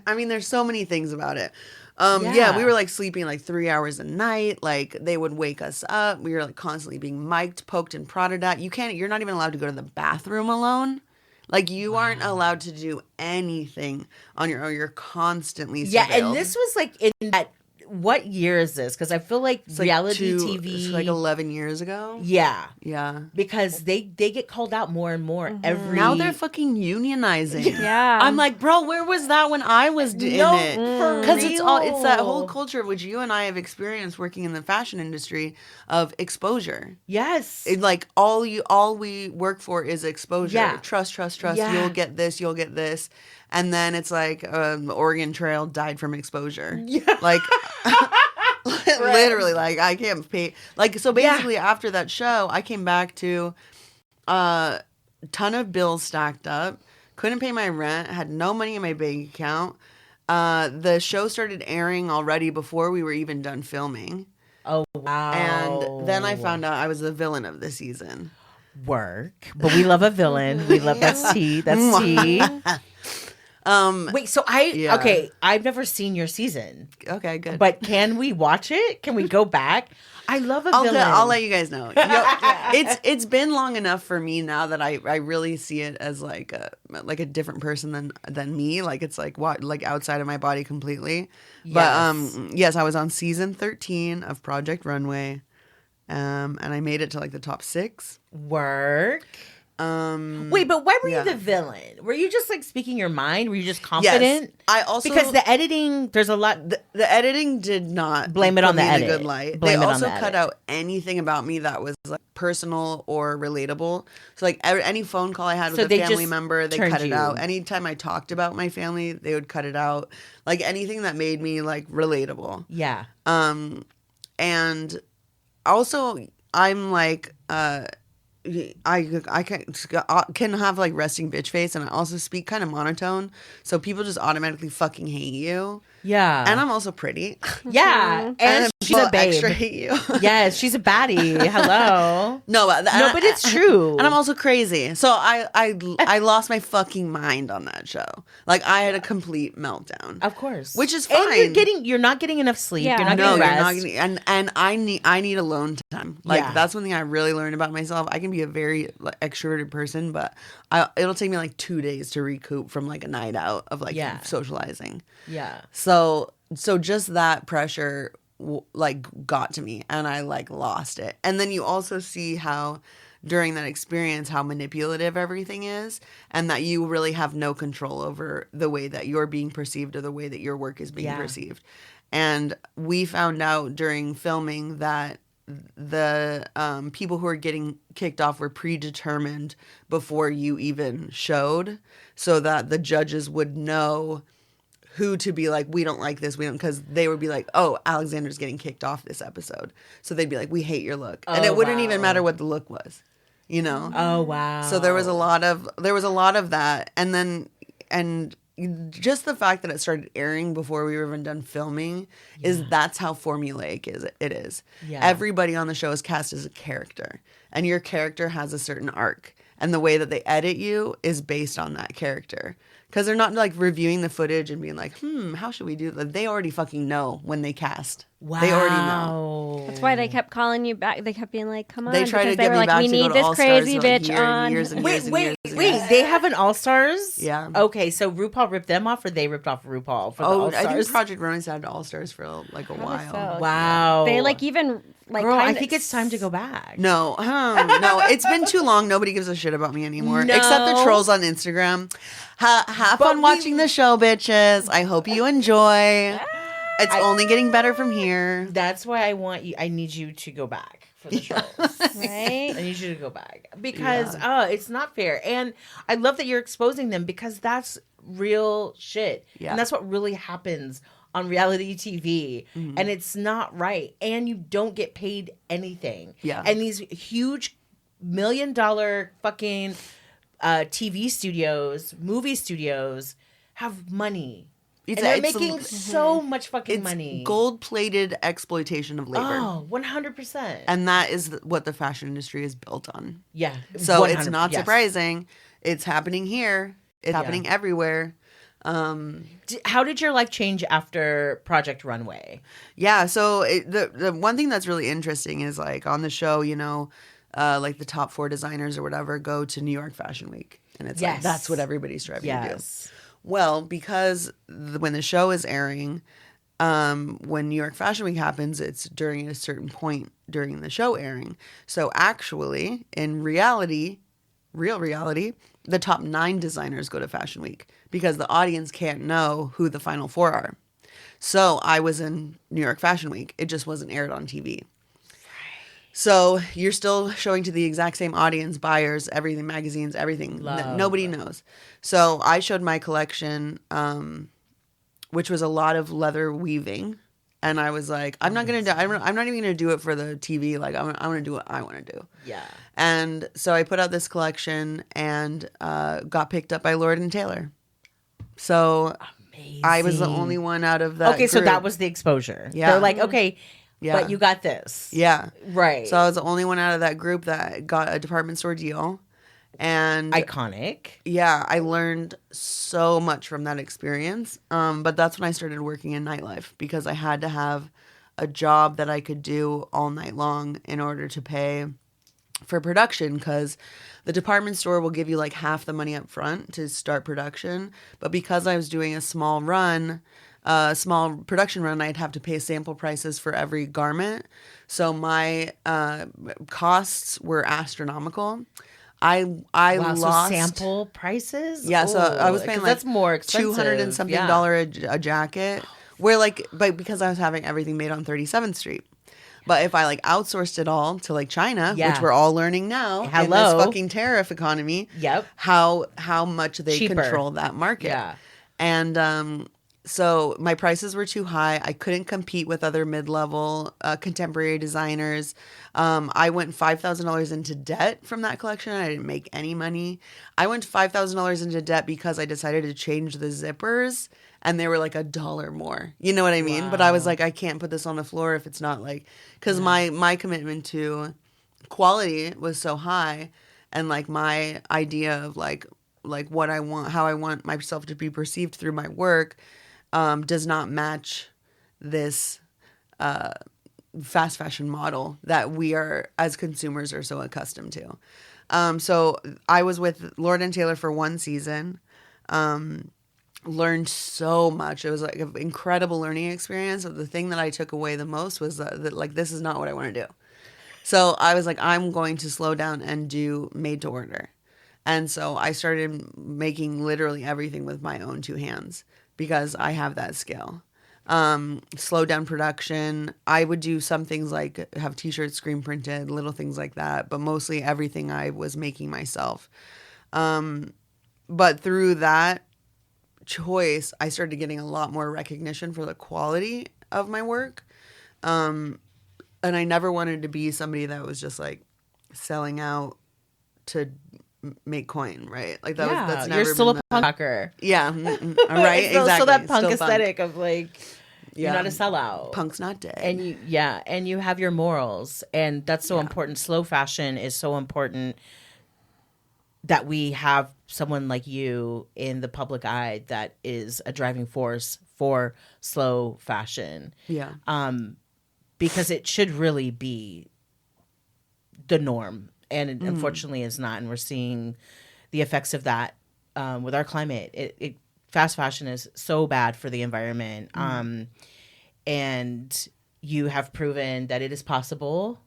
I mean, there's so many things about it. We were like sleeping like 3 hours a night. Like they would wake us up. We were like constantly being mic'd, poked, and prodded at. You're not even allowed to go to the bathroom alone. Like you aren't allowed to do anything on your own. You're constantly surveilled. Yeah, and this was like in that. What year is this? Because I feel like it's reality TV. It's like 11 years ago. Yeah. Yeah. Because they get called out more and more every. Now they're fucking unionizing. Yeah. I'm like, bro, where was that when I was in it? Because it's that whole culture of which you and I have experienced working in the fashion industry of exposure. Yes. Like all we work for is exposure. Yeah. Trust. Yeah. You'll get this. And then it's like Oregon Trail died from exposure. Yeah. Like literally, like I can't pay. Like so basically after that show, I came back to a ton of bills stacked up. Couldn't pay my rent. Had no money in my bank account. The show started airing already before we were even done filming. Oh wow! And then I found out I was the villain of the season. Work, but we love a villain. We love that's tea. That's tea. Wait, so I've never seen your season. Okay, good. But can we watch it? Can we go back? I love a villain. I'll let you guys know. It's been long enough for me now that I really see it as like a different person than me. Like it's like outside of my body completely. Yes. But yes, I was on season 13 of Project Runway, and I made it to like the top 6. Work. Wait, but why were you the villain? Were you just like speaking your mind? Were you just confident? Yes. I also because the editing, there's a lot. The editing did not blame it on the put me edit. In a good light. Blame they it also on the cut edit. out anything about me that was like personal or relatable. So like any phone call I had with a family member, they cut it out. Anytime I talked about my family, they would cut it out. Like anything that made me like relatable. Yeah. And also I'm like I can have like resting bitch face, and I also speak kind of monotone, so people just automatically fucking hate you. Yeah. And I'm also pretty. Yeah. And she's a babe. Extra hate you. Yes, she's a baddie. Hello. No, but it's true. And I'm also crazy. So I lost my fucking mind on that show. Like, I had a complete meltdown. Of course. Which is fine. And you're not getting enough sleep. Yeah. You're not No, getting you're rest. not getting, and I need alone time. Like, Yeah. that's one thing I really learned about myself. I can be a very like, extroverted person, but it'll take me like 2 days to recoup from like a night out of like socializing. Yeah. So just that pressure like got to me, and I like lost it. And then you also see how during that experience how manipulative everything is, and that you really have no control over the way that you're being perceived or the way that your work is being perceived. And we found out during filming that the people who are getting kicked off were predetermined before you even showed, so that the judges would know who to be like, we don't like this, we don't, because they would be like, oh, Alexander's getting kicked off this episode, so they'd be like, we hate your look, and it wouldn't even matter what the look was, you know. Oh wow. So there was a lot of that, and just the fact that it started airing before we were even done filming that's how formulaic it is. Yeah. Everybody on the show is cast as a character, and your character has a certain arc, and the way that they edit you is based on that character. Because they're not like reviewing the footage and being like, how should we do that? They already fucking know when they cast. Wow. They already know. That's why they kept calling you back. They kept being like, come on. They tried to they get were me like, back we to need go to this All crazy Stars, bitch like, on. years and Wait, years and years and wait. years. They have an All Stars? Yeah. Okay, so RuPaul ripped them off, or they ripped off RuPaul for the All Stars? I think Project Runway's had All Stars for like a while. So. Wow. They like even like. Girl, I kinda- think it's time to go back. No, no, it's been too long. Nobody gives a shit about me anymore, No. except the trolls on Instagram. Have fun watching the show, bitches. I hope you enjoy. It's only getting better from here. That's why I need you to go back for the trolls. Right? I need you to go back because it's not fair. And I love that you're exposing them, because that's real shit. Yeah. And that's what really happens on reality TV. Mm-hmm. And it's not right. And you don't get paid anything. Yeah. And these huge $1 million fucking TV studios, movie studios have money. And they're making so much fucking money. Gold-plated exploitation of labor. Oh, 100%. And that is what the fashion industry is built on. Yeah. So it's not surprising. It's happening here. It's happening everywhere. How did your life change after Project Runway? Yeah, so the one thing that's really interesting is like on the show, you know, like the top 4 designers or whatever go to New York Fashion Week. And it's like, that's what everybody's striving to do. Well, because when the show is airing, when New York Fashion Week happens, it's during a certain point during the show airing. So actually, in reality, real reality, the top 9 designers go to Fashion Week because the audience can't know who the final 4 are. So I was in New York Fashion Week. It just wasn't aired on TV. So you're still showing to the exact same audience, buyers, everything, magazines, everything. Nobody knows. So I showed my collection, which was a lot of leather weaving. And I was like, I'm not even going to do it for the TV. Like, I'm going to do what I want to do. Yeah. And so I put out this collection and got picked up by Lord & Taylor. So amazing. I was the only one out of that Okay, so group. that was the exposure. Yeah. They're like, okay, but you got this. Yeah. Right. So I was the only one out of that group that got a department store deal. And iconic. Yeah, I learned so much from that experience. But that's when I started working in nightlife, because I had to have a job that I could do all night long in order to pay for production, because the department store will give you like half the money up front to start production. But because I was doing a small production run, I'd have to pay sample prices for every garment. So my costs were astronomical. I lost so sample prices. Yeah, so I was paying like that's more expensive. $200 and something a jacket. Where like, but because I was having everything made on 37th Street. But if I like outsourced it all to like China, which we're all learning now in this fucking tariff economy, how much they control that market. Yeah. And So my prices were too high. I couldn't compete with other mid-level contemporary designers. I went $5,000 into debt from that collection. I didn't make any money. I went $5,000 into debt because I decided to change the zippers, and they were like $1 more. You know what I mean? But I was like, I can't put this on the floor if it's not like, because my commitment to quality was so high, and like my idea of like what I want, how I want myself to be perceived through my work, does not match this fast fashion model that we are as consumers are so accustomed to. So I was with Lord & Taylor for 1 season, learned so much. It was like an incredible learning experience. But the thing that I took away the most was that like, this is not what I want to do. So I was like, I'm going to slow down and do made to order. And so I started making literally everything with my own 2 hands because I have that skill. Slow down production. I would do some things like have t-shirts screen printed, little things like that, but mostly everything I was making myself. But through that choice, I started getting a lot more recognition for the quality of my work. And I never wanted to be somebody that was just like selling out to make coin, right? Like that's never you're still a been punk rocker. Yeah, right. Still, Exactly. still that punk Still aesthetic of like, you're not a sellout. Punk's not dead. And you have your morals, and that's so important. Slow fashion is so important that we have someone like you in the public eye that is a driving force for slow fashion. Yeah. Because it should really be the norm. And it unfortunately is not. And we're seeing the effects of that with our climate. Fast fashion is so bad for the environment. And you have proven that it is possible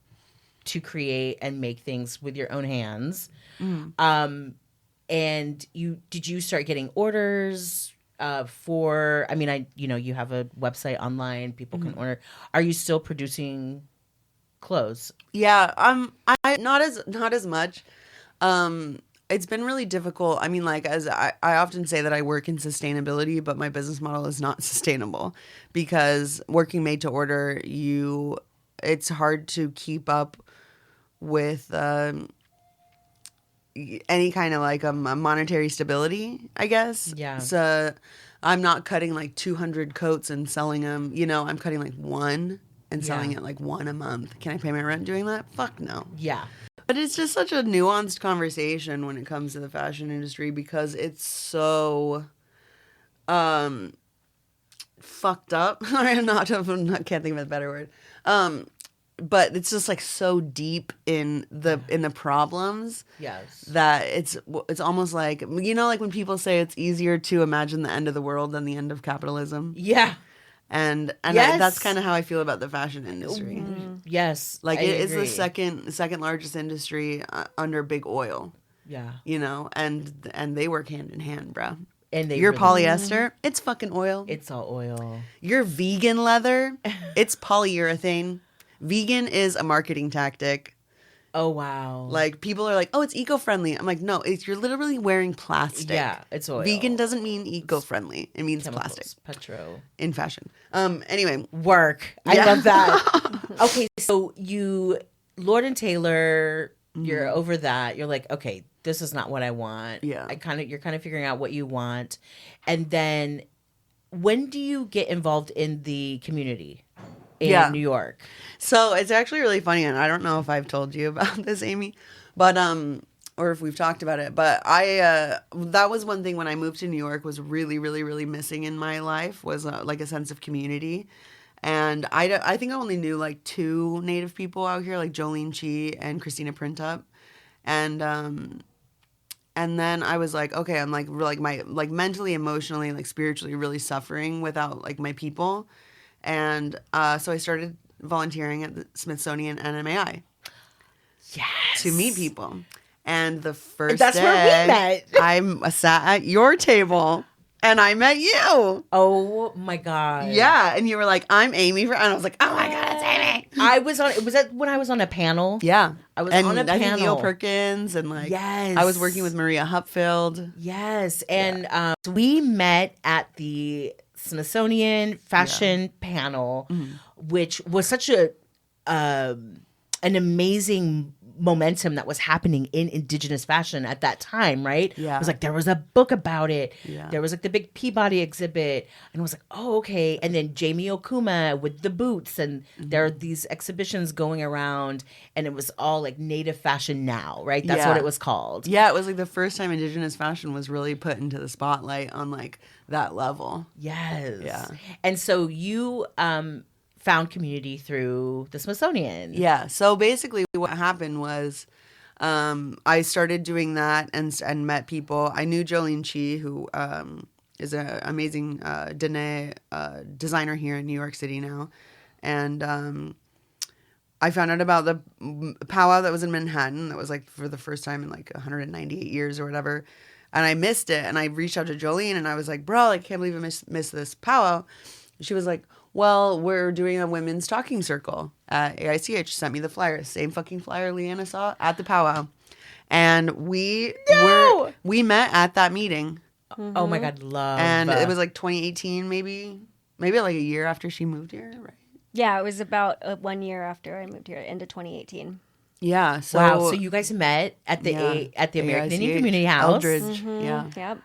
to create and make things with your own hands. And did you start getting orders for, I mean, you have a website online, people can order. Are you still producing clothes? Yeah, I not as much. It's been really difficult. I mean, like, as I often say that I work in sustainability, but my business model is not sustainable because working made to order, it's hard to keep up with any kind of like a monetary stability, I guess. Yeah. So I'm not cutting like 200 coats and selling them. I'm cutting like 1 and selling it like 1 a month. Can I pay my rent doing that? Fuck no. Yeah. But it's just such a nuanced conversation when it comes to the fashion industry because it's so fucked up. I can't think of a better word. But it's just like so deep in the problems. Yes. That it's almost like, like when people say it's easier to imagine the end of the world than the end of capitalism. Yeah. And yes. That's kind of how I feel about the fashion industry. Yes. Like it is the second largest industry under big oil. Yeah. And they work hand in hand, bro. And your polyester, it's fucking oil. It's all oil. Your vegan leather, it's polyurethane. Vegan is a marketing tactic. Oh, wow. Like, people are like, oh, it's eco-friendly. I'm like, no, you're literally wearing plastic. Yeah, it's oil. Vegan doesn't mean eco-friendly. It means Chemicals, plastic. Petro. In fashion. Anyway. Work. I love that. Okay, so Lord & Taylor, you're over that. You're like, okay, this is not what I want. Yeah. You're kind of figuring out what you want. And then when do you get involved in the community in New York? So it's actually really funny, and I don't know if I've told you about this, Amy, but or if we've talked about it. But that was one thing when I moved to New York was really, really, really missing in my life was like a sense of community. And I think I only knew like 2 Native people out here, like Jolene Chi and Christina Printup, and then I was like, okay, I'm like my like mentally, emotionally, like spiritually, really suffering without like my people. And so I started volunteering at the Smithsonian NMAI. Yes. To meet people. And the first That's day, where we met. I sat at your table and I met you. Oh my God. Yeah. And you were like, I'm Amy. And I was like, oh my God, it's Amy. Was that when I was on a panel? Yeah. I was on a panel. I think Neil Perkins and like, yes. I was working with Maria Hupfield. Yes. And we met at the Smithsonian fashion panel, which was such a an amazing momentum that was happening in Indigenous fashion at that time, right? Yeah. It was like there was a book about it. Yeah. There was like the big Peabody exhibit. And it was like, oh, okay. And then Jamie Okuma with the boots. And there are these exhibitions going around. And it was all like Native Fashion Now, right? That's what it was called. Yeah, it was like the first time Indigenous fashion was really put into the spotlight on like that level. Yes. Yeah. And so you found community through the Smithsonian. Yeah. So basically, what happened was I started doing that and met people. I knew Jolene Chi, who is an amazing designer here in New York City now. And I found out about the powwow that was in Manhattan. That was like for the first time in like 198 years or whatever. And I missed it. And I reached out to Jolene and I was like, bro, I can't believe I missed this powwow. She was like, well, we're doing a women's talking circle at AICH. Sent me the flyer. Same fucking flyer Liana saw at the powwow. And we met at that meeting. Oh my God, love. And it was like 2018, maybe like a year after she moved here, right? Yeah, it was about 1 year after I moved here, into 2018. Yeah. So, wow. So you guys met at the American Indian AICH, Community House. Eldridge. Yeah. Yep.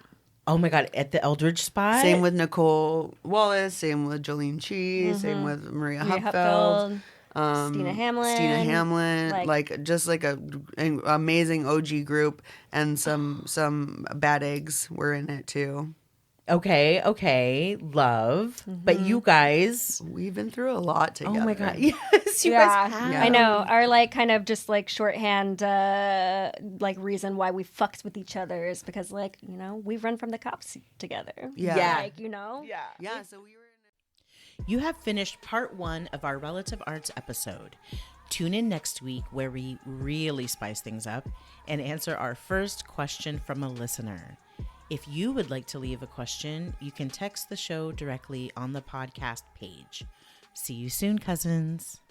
Oh my God, at the Eldridge spot. Same with Nicole Wallace. Same with Jolene Chi. Same with Maria Hupfeld. Stina Hamlin. Like just like an amazing OG group, and some bad eggs were in it too. Okay, love. But you guys, We've been through a lot together. oh my God, yes, you guys have. I know. Our like kind of just like shorthand like reason why we fucked with each other is because like, you know, we've run from the cops together. Yeah. Like, you know? Yeah. So we were in. You have finished part 1 of our Relative Arts episode. Tune in next week where we really spice things up and answer our first question from a listener. If you would like to leave a question, you can text the show directly on the podcast page. See you soon, cousins.